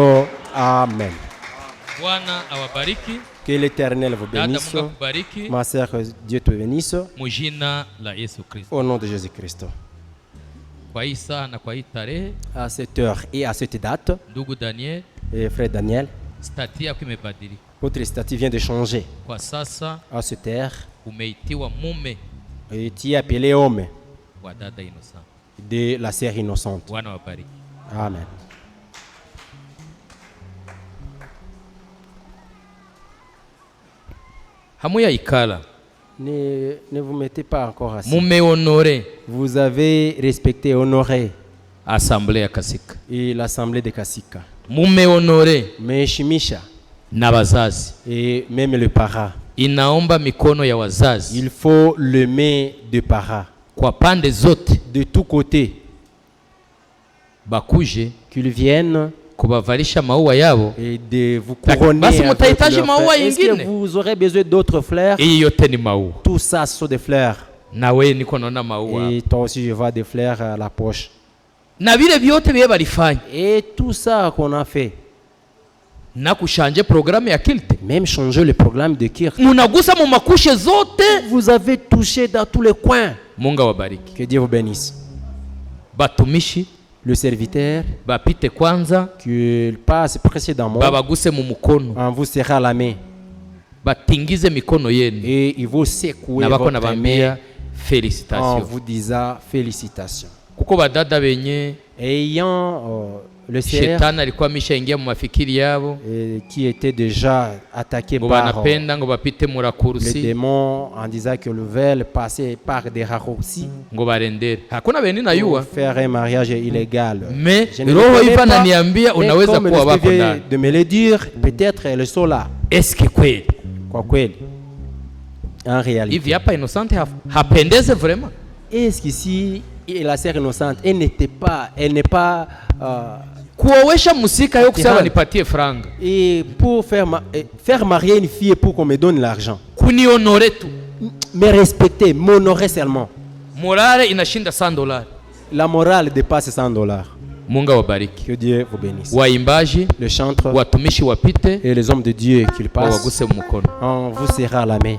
Amen. Bwana awabariki. Que l'Éternel vous Dada, bénisse. Mungu akubariki Ma sœur, Dieu te bénisse. mujina la Yesu Kristo. Au nom de Jésus-Christ. Kwa hii saa na kwa hii tarehe, À cette heure et à cette date, ndugu Daniel, et frère Daniel, stati yako imebadilika. votre statut vient de changer. Kwa sasa À cette heure, umeitiwa mume et tu es appelé homme wa dada Innocent. de la sœur innocente. Bwana wabariki. Amen. Hamuya ikala Ne vous mettez pas encore assis. mume honore Vous avez respecté et honoré assemblée ya Kasika, et l'assemblée de Kasika. mume honore Mais Shimisha na wazazi. et même le para, Inaomba mikono ya wazazi il faut le main de para kwa pande zote de tous côtés bakuje qu'ils viennent kubavalisha maua yao. et de vous Basi couronner avec mutahitaji leurs maua fleurs. Est-ce que yingine? vous aurez besoin d'autres fleurs? Hii yote ni maua, Tout ça ce sont des fleurs. na wewe niko naona maua, Et toi aussi je vois des fleurs à la poche. na vile vyote vile balifanya Et tout ça qu'on a fait, na kushanje programu ya kilte, même changer le programme de Kirk, munagusa mu makushe zote. vous avez touché dans tous les coins. Mungu awabariki. Que Dieu vous bénisse. Batumishi Le serviteur bapite kwanza, qu'il passe précédemment babaguse mu mukono, en vous serrant la main batingize mikono yenu, et il vous secouer na bako votre nabambia main en félicitations. vous disant félicitations. kuko badada benye ayant le CR shetani alikuwa ameshaingia mu mafikiri yabo qui était déjà attaqué ngo par banapenda ngo bapite mu les rakursi démons en disant que le veulent passer par des raccourcis ngo barendere. Hakuna beni na pour yuwa faire un mariage illégal. mais Je ne le roho connais iva pas, naniambia mais unaweza comme kuwa le wako vient ndani. de me le dire, peut-être elles sont là. Eske kweli Kwa kweli, en réalité. hivi hapa Innocent hapendeze vraiment? Est-ce qu'ici, la sœur innocente, elle n'est pas kuowesha musika yo kusema Tihana. nipatie franga et pour faire marier une fille pour qu'on me donne l'argent, kunionore tu me respecter, m'honorer seulement. morale inashinda $100. La morale dépasse $100. Mungu awabariki Que Dieu vous bénisse. waimbaji Le chantre watumishi wapite et les hommes de Dieu qu'ils passent, wawaguse mu mukono. on vous serra la main.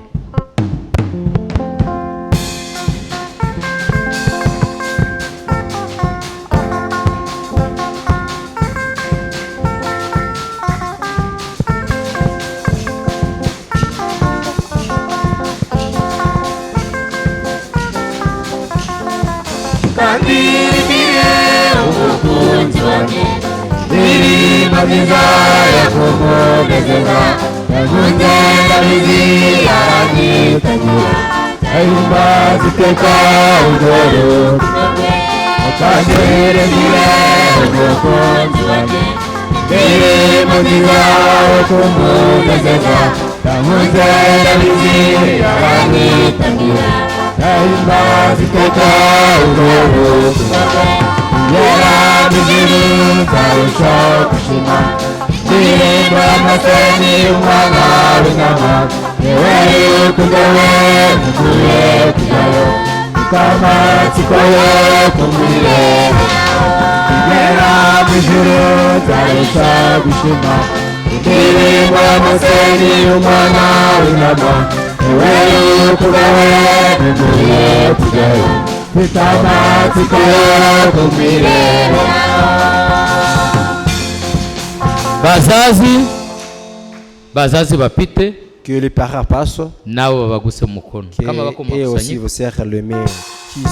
bazazi bapite Que les parents passent, nabo babaguse mu mukono kama bako mu et aussi makusanyiko vous serrent le main.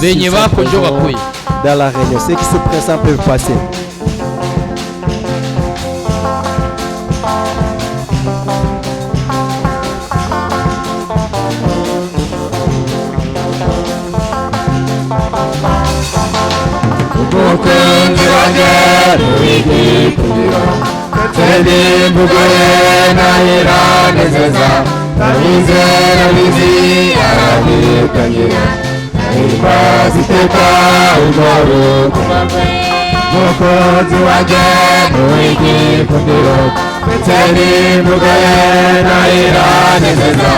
benye bako njo bakuye Dans la réunion, ceux qui se présentent peuvent passer. Mukunzi wanjye muwigikundiro, ndetse n'imvugo ye nayiranezeza.